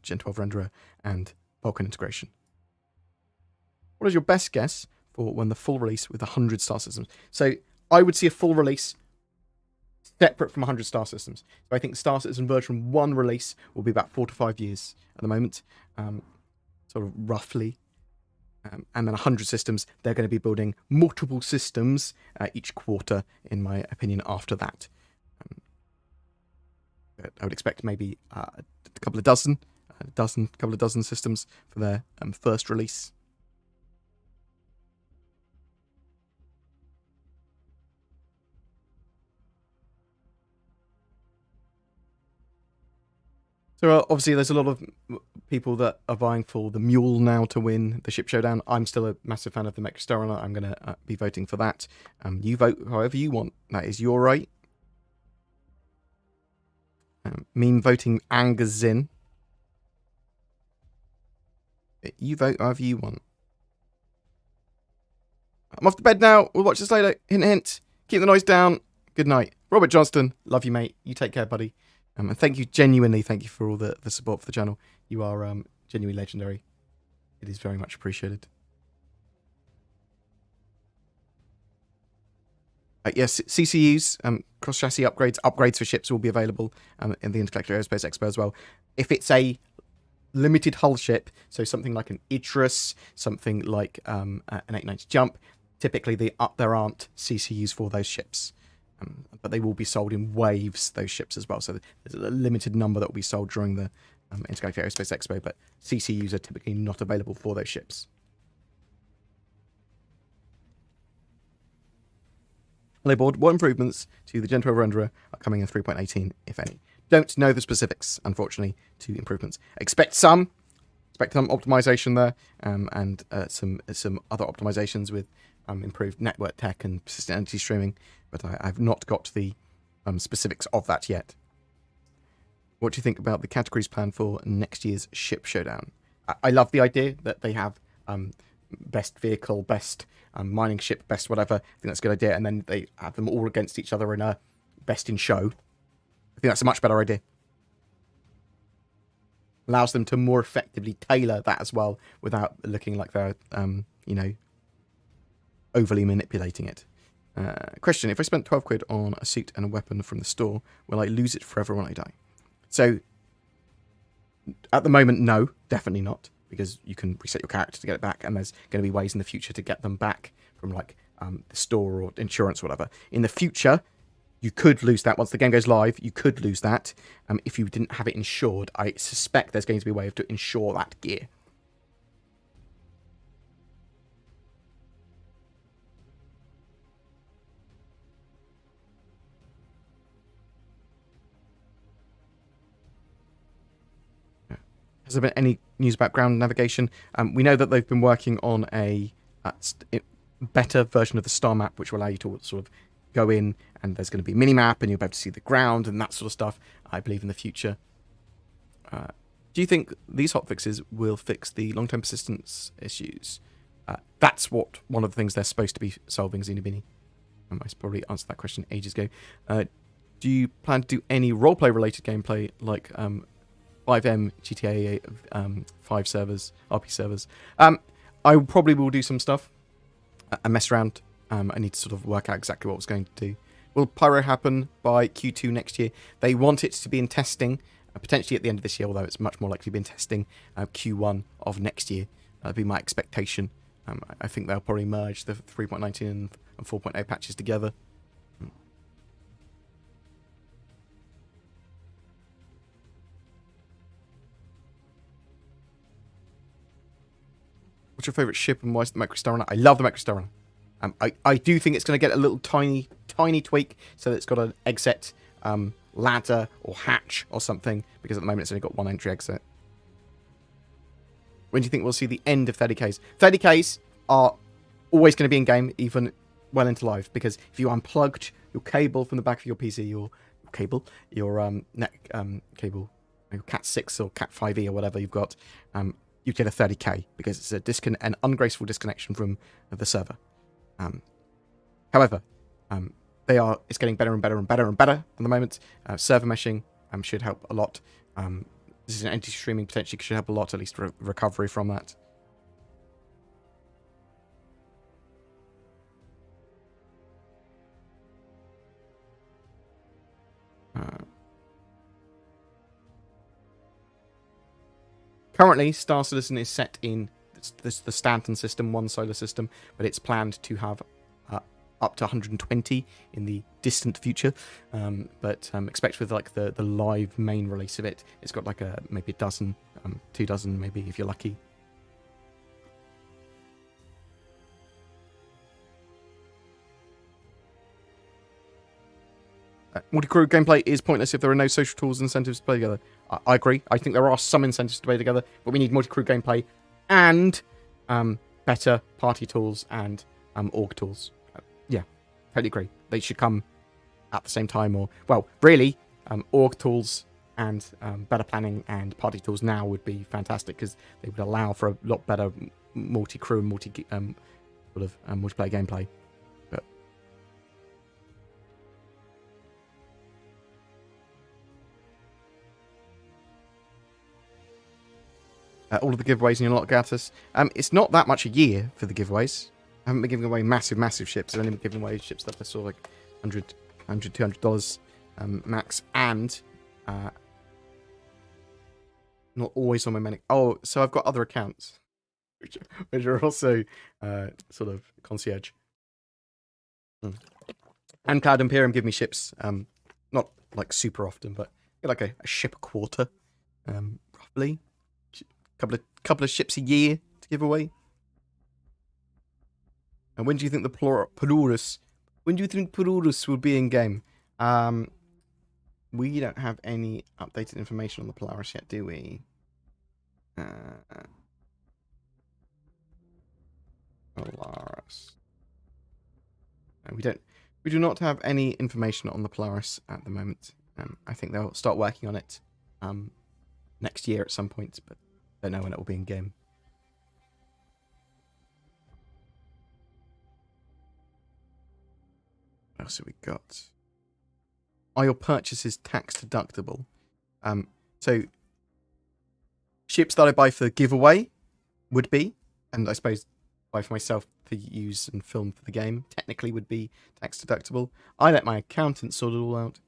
Gen 12 renderer and Vulkan integration. What is your best guess for when the full release with 100 star systems? So I would see a full release separate from 100 star systems. So I think Star Citizen version 1 release will be about 4 to 5 years at the moment, sort of roughly. And then 100 systems, they're going to be building multiple systems each quarter, in my opinion, after that. I would expect maybe a couple of dozen couple of dozen systems for their first release. So obviously there's a lot of people that are vying for the Mule now to win the Ship Showdown. I'm still a massive fan of the Mechristera. I'm going to be voting for that. You vote however you want. That is your right. Meme voting angers Zin. You vote however you want. I'm off to bed now. We'll watch this later. Hint, hint. Keep the noise down. Good night. Robert Johnston. Love you, mate. You take care, buddy. And thank you, genuinely, thank you for all the support for the channel. You are genuinely legendary. It is very much appreciated. Yes, CCUs, cross-chassis upgrades for ships will be available in the Intergalactic Aerospace Expo as well. If it's a limited hull ship, so something like an Idris, something like an 890 Jump, typically there aren't CCUs for those ships. But they will be sold in waves, those ships as well. So there's a limited number that will be sold during the Intergalactic Aerospace Expo, but CCUs are typically not available for those ships. Hello board, what improvements to the Gen 12 renderer are coming in 3.18, if any? Don't know the specifics, unfortunately, to improvements. Expect some optimization there, and some other optimizations with improved network tech and persistent entity streaming, but I've not got the specifics of that yet. What do you think about the categories plan for next year's Ship Showdown? I love the idea that they have best vehicle, best mining ship, best whatever. I think that's a good idea, and then they have them all against each other in a best in show. I think that's a much better idea. Allows them to more effectively tailor that as well without looking like they're, overly manipulating it. Question, if I spent 12 quid on a suit and a weapon from the store, will I lose it forever when I die? So, at the moment, no, definitely not, because you can reset your character to get it back, and there's going to be ways in the future to get them back from, like, the store or insurance or whatever. In the future, you could lose that. Once the game goes live, you could lose that if you didn't have it insured. I suspect there's going to be a way to insure that gear. Has there been any news about ground navigation? We know that they've been working on a better version of the star map, which will allow you to sort of go in, and there's going to be a mini-map, and you'll be able to see the ground and that sort of stuff, I believe, in the future. Do you think these hotfixes will fix the long-term persistence issues? That's one of the things they're supposed to be solving, Xenobini. I probably answered that question ages ago. Do you plan to do any roleplay-related gameplay, like 5M, GTA 5 servers, RP servers? I probably will do some stuff and mess around. I need to sort of work out exactly what I was going to do. Will Pyro happen by Q2 next year? They want it to be in testing, potentially at the end of this year, although it's much more likely to be in testing Q1 of next year. That'd be my expectation. I think they'll probably merge the 3.19 and 4.0 patches together. What's your favourite ship and why is it the Mechristera? I love the Mechristera. I do think it's going to get a little tiny tweak so that it's got an exit ladder or hatch or something, because at the moment it's only got one entry exit. When do you think we'll see the end of 30Ks? 30Ks are always going to be in game, even well into live, because if you unplugged your cable from the back of your PC, your net cable, your Cat 6 or Cat 5e or whatever you've got, you get a 30K because it's an ungraceful disconnection from the server. However, it's getting better and better and better and better at the moment. Server meshing should help a lot. This is an entity streaming potentially should help a lot, at least recovery from that. Currently, Star Citizen is set in the Stanton system, one solar system, but it's planned to have up to 120 in the distant future, but expect with like the live main release of it, it's got like maybe a dozen, 2 dozen maybe if you're lucky. Multi-crew gameplay is pointless if there are no social tools and incentives to play together. I agree. I think there are some incentives to play together, but we need multi-crew gameplay and better party tools and org tools. Yeah, totally agree. They should come at the same time, or well, really, org tools and better planning and party tools now would be fantastic because they would allow for a lot better multi-crew and multiplayer gameplay. All of the giveaways in your lot got us. It's not that much a year for the giveaways. I haven't been giving away massive ships. I've only been giving away ships that I saw like $200 max, and not always on my many. Oh, so I've got other accounts, which are also sort of concierge. And Cloud Imperium give me ships, not like super often, but like a ship a quarter, roughly. Couple of ships a year to give away. And when do you think the Polaris? When do you think Polaris will be in game? We don't have any updated information on the Polaris yet, do we? Polaris. No, we don't. We do not have any information on the Polaris at the moment. I think they'll start working on it next year at some point, but don't know when it will be in game. What else have we got? Are your purchases tax deductible? So ships that I buy for giveaway would be, and I suppose buy for myself to use and film for the game technically would be tax deductible. I let my accountant sort it all out.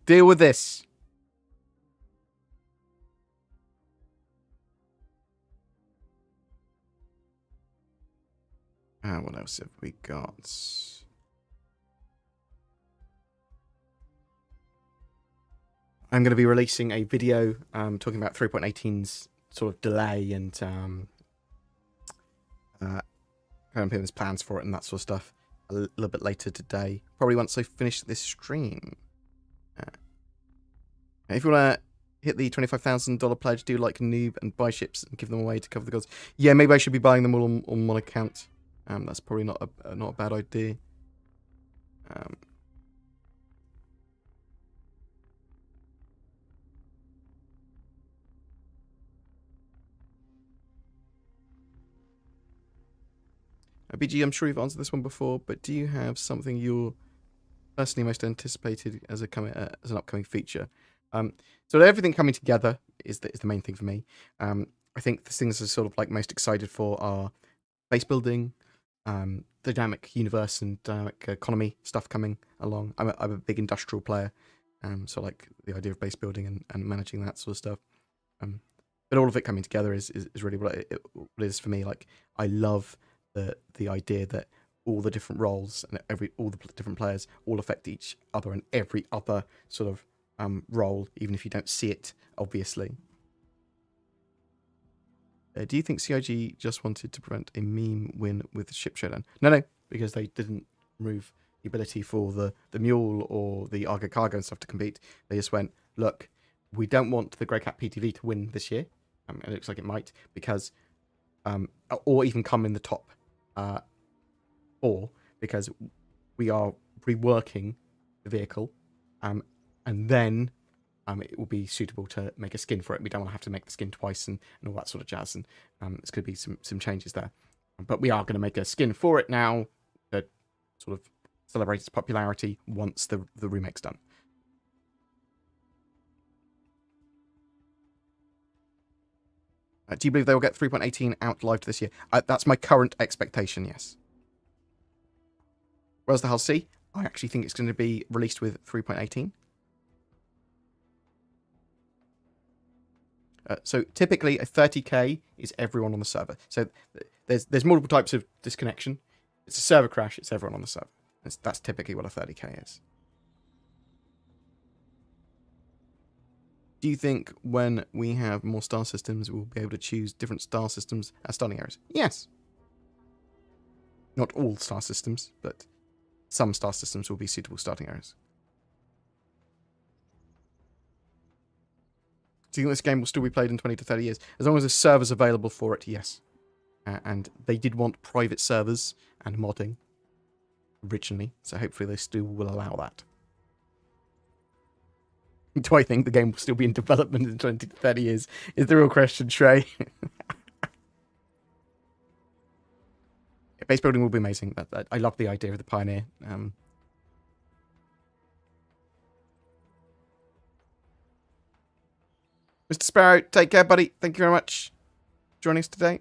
Deal with this. What else have we got? I'm going to be releasing a video talking about 3.18's sort of delay and Imperium's plans for it and that sort of stuff a little bit later today. Probably once I finish this stream. If you want to hit the $25,000 pledge, do like Noob and buy ships and give them away to cover the gods. Yeah, maybe I should be buying them all on one account. That's probably not a bad idea. BG, I'm sure you've answered this one before, but do you have something you're personally most anticipated as an upcoming feature? So everything coming together is the main thing for me. I think the things I'm sort of like most excited for are base building, dynamic universe and dynamic economy stuff coming along. I'm a big industrial player, so like the idea of base building and managing that sort of stuff. But all of it coming together is really what it is for me. Like I love the idea that all the different roles and all the different players all affect each other and every other sort of role, even if you don't see it, obviously. Do you think CIG just wanted to prevent a meme win with Ship Showdown? No, because they didn't remove the ability for the Mule or the Argo Cargo and stuff to compete. They just went, look, we don't want the Grey Cat PTV to win this year. And it looks like it might, because, or even come in the top 4, because we are reworking the vehicle, and then it will be suitable to make a skin for it. We don't want to have to make the skin twice and all that sort of jazz, and there's going to be some changes there. But we are going to make a skin for it now that sort of celebrates its popularity once the remake's done. Do you believe they will get 3.18 out live this year? That's my current expectation, yes. Whereas the Hull C, I actually think it's going to be released with 3.18. So typically a 30k is everyone on the server. So there's multiple types of disconnection. It's a server crash, it's everyone on the server. That's typically what a 30k is. Do you think when we have more star systems, we'll be able to choose different star systems as starting areas? Yes. Not all star systems, but some star systems will be suitable starting areas. Do you think this game will still be played in 20 to 30 years? As long as there's servers available for it, yes. And they did want private servers and modding originally, so hopefully they still will allow that. Do I think the game will still be in development in 20 to 30 years? Is the real question, Trey. Base building will be amazing. I love the idea of the Pioneer. Mr. Sparrow, take care, buddy. Thank you very much for joining us today.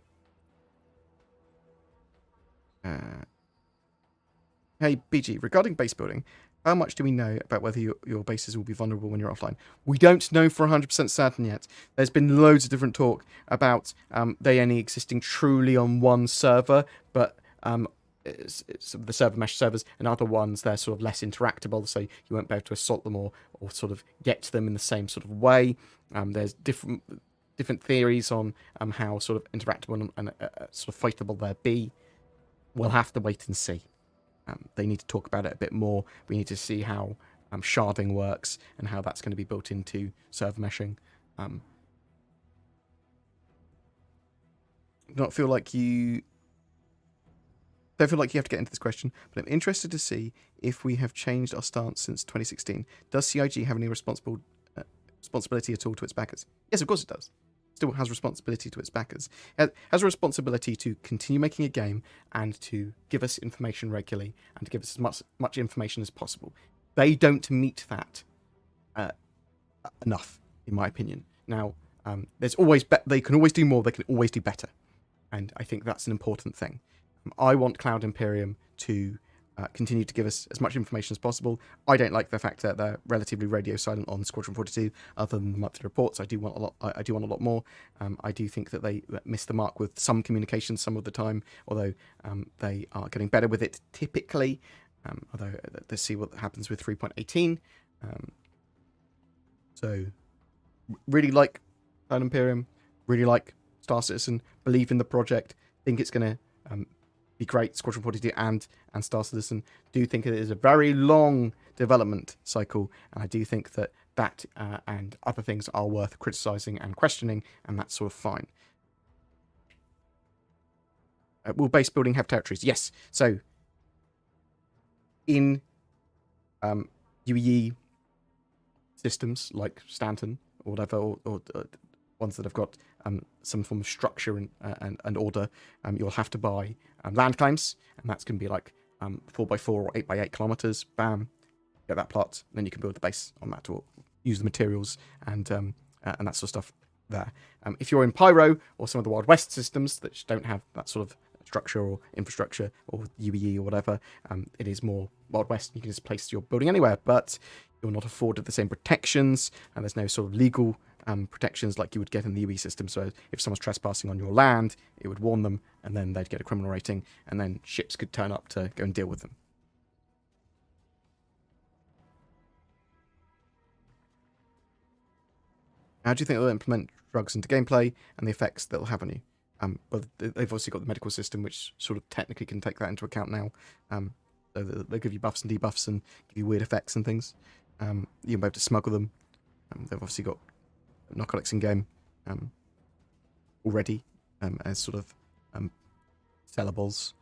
Hey, BG, regarding base building, how much do we know about whether your bases will be vulnerable when you're offline? We don't know for 100% certain yet. There's been loads of different talk about they only existing truly on one server, but it's the server mesh servers, and other ones they're sort of less interactable, so you won't be able to assault them or sort of get to them in the same sort of way. There's different theories on how sort of interactable and sort of fightable they'll be. We'll have to wait and see. They need to talk about it a bit more. We need to see how sharding works and how that's going to be built into server meshing. Don't feel like you have to get into this question, but I'm interested to see if we have changed our stance since 2016. Does CIG have any responsibility at all to its backers? Yes, of course it does. Still has responsibility to its backers. It has a responsibility to continue making a game and to give us information regularly and to give us as much information as possible. They don't meet that enough, in my opinion. Now, there's always they can always do more. They can always do better, and I think that's an important thing. I want Cloud Imperium to continue to give us as much information as possible. I don't like the fact that they're relatively radio silent on Squadron 42, other than the monthly reports. I do want a lot. I do want a lot more. I do think that they miss the mark with some communication some of the time, although they are getting better with it typically. Although let's see what happens with 3.18. So really like Cloud Imperium, really like Star Citizen, believe in the project, think it's going to be great. Squadron 42 and Star Citizen. Do think it is a very long development cycle, and I do think that and other things are worth criticizing and questioning, and that's sort of fine. Will base building have territories? Yes. So in UEE systems like Stanton or whatever, or ones that have got some form of structure and order, you'll have to buy land claims, and that's going to be like 4x4 or 8x8 kilometers. Bam, get that plot, then you can build the base on that or use the materials and that sort of stuff there. If you're in Pyro or some of the Wild West systems that don't have that sort of structure or infrastructure or UEE or whatever, it is more Wild West. You can just place your building anywhere, but you're not afforded the same protections, and there's no sort of legal protections like you would get in the UE system. So if someone's trespassing on your land, it would warn them, and then they'd get a criminal rating, and then ships could turn up to go and deal with them. How do you think they'll implement drugs into gameplay and the effects that will have on you? But they've obviously got the medical system, which sort of technically can take that into account now. So they'll give you buffs and debuffs and give you weird effects and things. You'll be able to smuggle them. They've obviously got narcotics in game already as sort of sellables.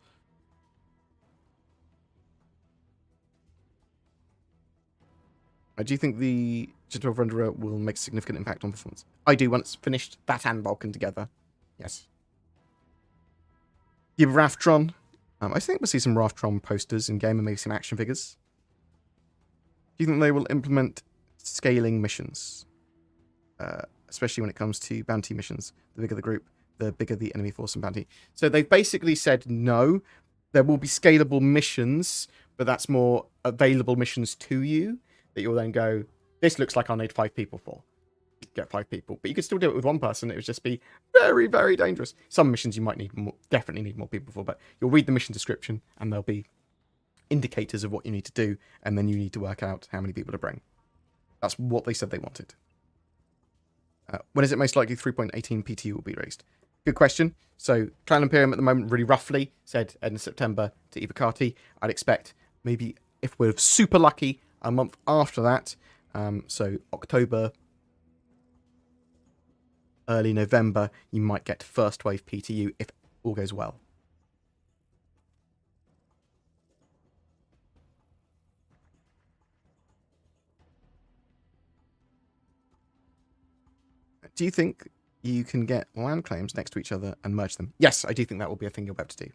Do you think the G12 renderer will make a significant impact on performance? I do, when it's finished, that and Vulcan together. Yes. Give Raftron. I think we'll see some Raftron posters in game and maybe some action figures. Do you think they will implement scaling missions? Especially when it comes to bounty missions. The bigger the group, the bigger the enemy force and bounty. So they've basically said no. There will be scalable missions, but that's more available missions to you that you'll then go, this looks like I'll need 5 people for. Get 5 people. But you could still do it with one person. It would just be very, very dangerous. Some missions you might need more, definitely need more people for, but you'll read the mission description and there'll be indicators of what you need to do, and then you need to work out how many people to bring. That's what they said they wanted. When is it most likely 3.18 PTU will be released? Good question. So Clan Imperium at the moment, really roughly, said end of September to Ivacati. I'd expect maybe, if we're super lucky, a month after that. So October, early November, you might get first wave PTU if all goes well. Do you think you can get land claims next to each other and merge them? Yes, I do think that will be a thing you'll be able to do.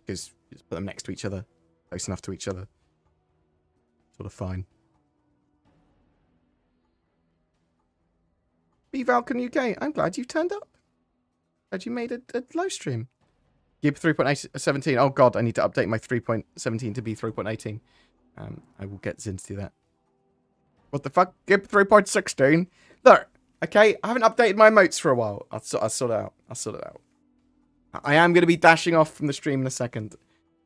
Because you just put them next to each other, close enough to each other. Sort of fine. BValcon UK, I'm glad you turned up. Glad you made a live stream. Gib 3.17. Oh god, I need to update my 3.17 to be 3.18. I will get Zin to do that. What the fuck? Gib 3.16? Look, okay, I haven't updated my emotes for a while. I'll sort it out. I'll sort it out. I am going to be dashing off from the stream in a second.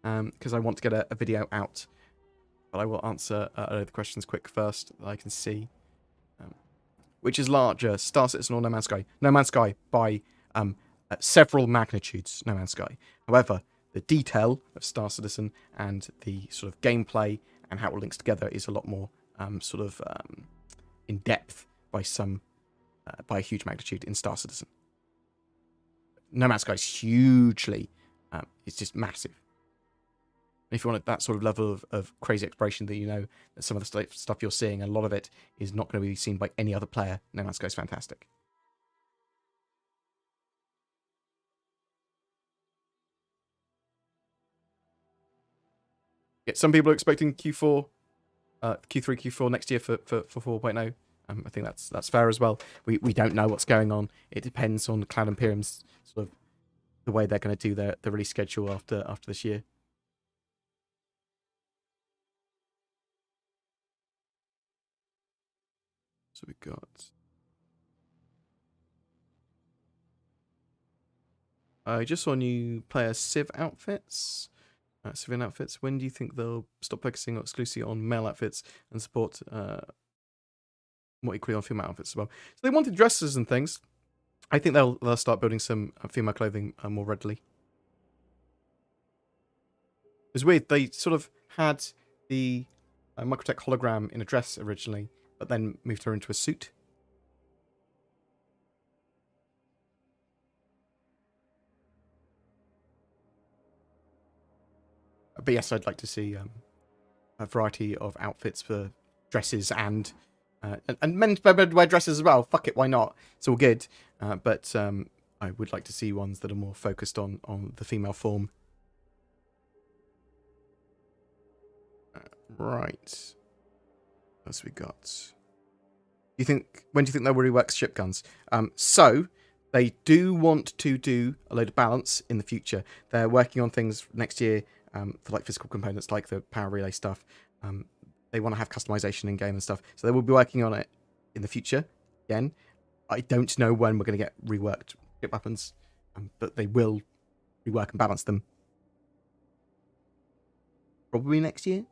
Because I want to get a video out. But I will answer the questions quick first that I can see. Which is larger, Star Citizen or No Man's Sky? No Man's Sky by several magnitudes, No Man's Sky. However, the detail of Star Citizen and the sort of gameplay and how it links together is a lot more in depth by by a huge magnitude in Star Citizen. No Man's Sky is hugely, it's just massive. If you want that sort of level of crazy exploration that you know that some of the stuff you're seeing, a lot of it is not going to be seen by any other player. No Man's Sky is fantastic. Yeah, some people are expecting Q4, Q3, Q4 next year for 4.0. I think that's fair as well. We don't know what's going on. It depends on Clan Imperium's sort of the way they're going to do the release schedule after this year. So we got. I just saw new player Civ outfits. Civilian outfits. When do you think they'll stop focusing exclusively on male outfits and support more equally on female outfits as well? So they wanted dresses and things. I think they'll start building some female clothing more readily. It's weird. They sort of had the Microtech hologram in a dress originally, but then moved her into a suit. But yes, I'd like to see a variety of outfits for dresses and men wear dresses as well. Fuck it, why not? It's all good. But I would like to see ones that are more focused on the female form. Right. What else we got? When do you think they'll rework ship guns? So they do want to do a load of balance in the future. They're working on things next year for like physical components, like the power relay stuff. They want to have customization in game and stuff, so they will be working on it in the future. Again, I don't know when we're going to get reworked ship weapons, but they will rework and balance them. Probably next year.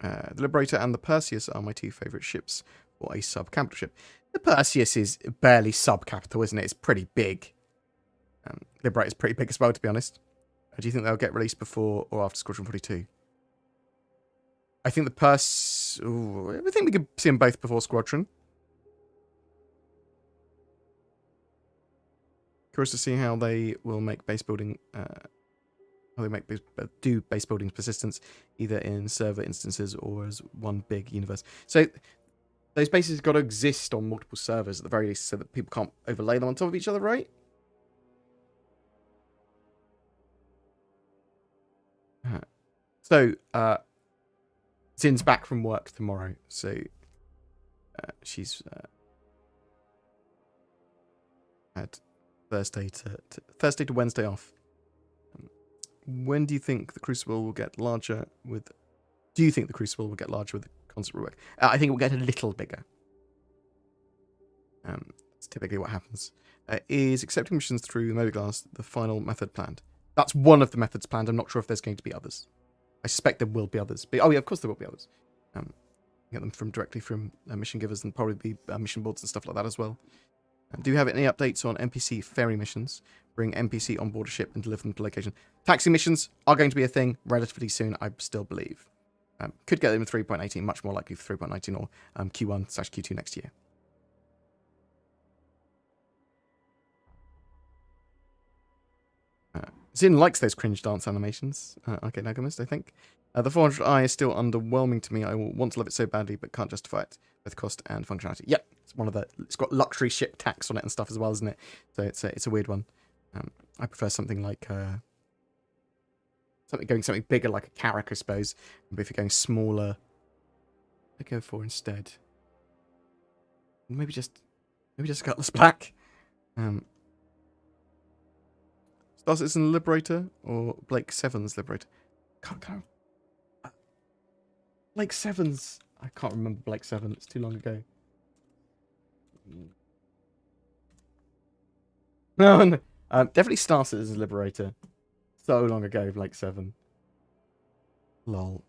The Liberator and the Perseus are my two favourite ships for a sub-capital ship. The Perseus is barely sub-capital, isn't it? It's pretty big. Liberator's pretty big as well, to be honest. Do you think they'll get released before or after Squadron 42? I think the I think we could see them both before Squadron. Curious to see how they will make base building... how they do base building's persistence, either in server instances or as one big universe. So those bases got to exist on multiple servers at the very least, so that people can't overlay them on top of each other, right? So Zin's back from work tomorrow, so she's had Thursday to Wednesday off. When do you think the Crucible will get larger with... Do you think the Crucible will get larger with the constant rework? I think it will get a little bigger. That's typically what happens. Is accepting missions through Mobileglass the final method planned? That's one of the methods planned. I'm not sure if there's going to be others. I suspect there will be others. But, oh yeah, of course there will be others. Get them directly from mission givers and probably be mission boards and stuff like that as well. Do you have any updates on NPC ferry missions? Bring NPC on board a ship and deliver them to location. Taxi missions are going to be a thing relatively soon, I still believe. Could get them in 3.18, much more likely for 3.19 or Q1/Q2 next year. Zin likes those cringe dance animations. Okay, Nagamist, I think. The 400i is still underwhelming to me. I want to love it so badly, but can't justify it with cost and functionality. Yep, it's one of the. It's got luxury ship tax on it and stuff as well, isn't it? So it's a weird one. I prefer something like something bigger, like a Carrack, I suppose. But if you're going smaller, I go for instead. Maybe just Cutlass Black. Star Citizen Liberator or Blake Seven's Liberator? Can't. Blake Seven's. I can't remember Blake Seven. It's too long ago. No. Definitely Star Citizen Liberator. So long ago, Blake Seven. Lol.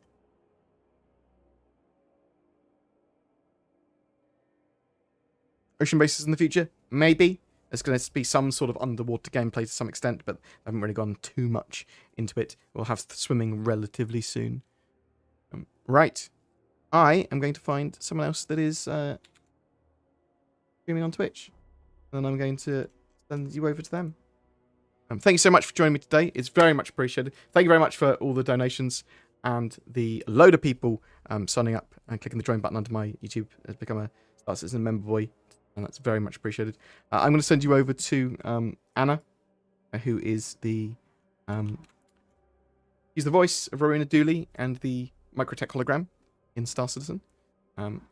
Ocean bases in the future? Maybe. There's going to be some sort of underwater gameplay to some extent, but I haven't really gone too much into it. We'll have swimming relatively soon. Right. I am going to find someone else that is streaming on Twitch. And then I'm going to send you over to them. Thank you so much for joining me today. It's very much appreciated. Thank you very much for all the donations and the load of people signing up and clicking the join button under my YouTube has become a Star Citizen member boy. And that's very much appreciated. I'm going to send you over to Anna, who is she's the voice of Rowena Dooley and the Microtech hologram in Star Citizen. And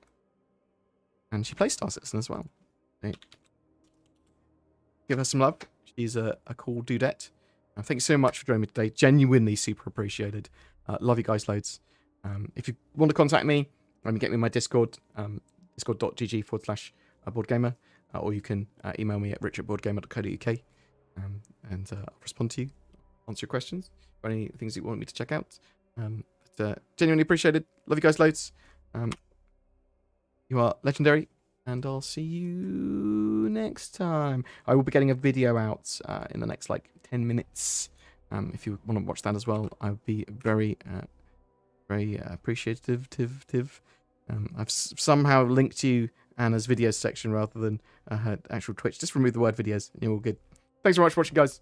she plays Star Citizen as well. Okay. Give her some love. She's a cool dudette. Thank you so much for joining me today. Genuinely super appreciated. Love you guys loads. If you want to contact me, get me in my Discord, discord.gg/BoredGamer, or you can email me at rich@boredgamer.co.uk, and I'll respond to you, answer your questions, or any things you want me to check out. Genuinely appreciated. Love you guys loads. You are legendary, and I'll see you next time. I will be getting a video out in the next 10 minutes. If you want to watch that as well, I would be very, very appreciative. I've somehow linked you Anna's videos section rather than her actual Twitch. Just remove the word videos and you're all good. Thanks very much for watching, guys.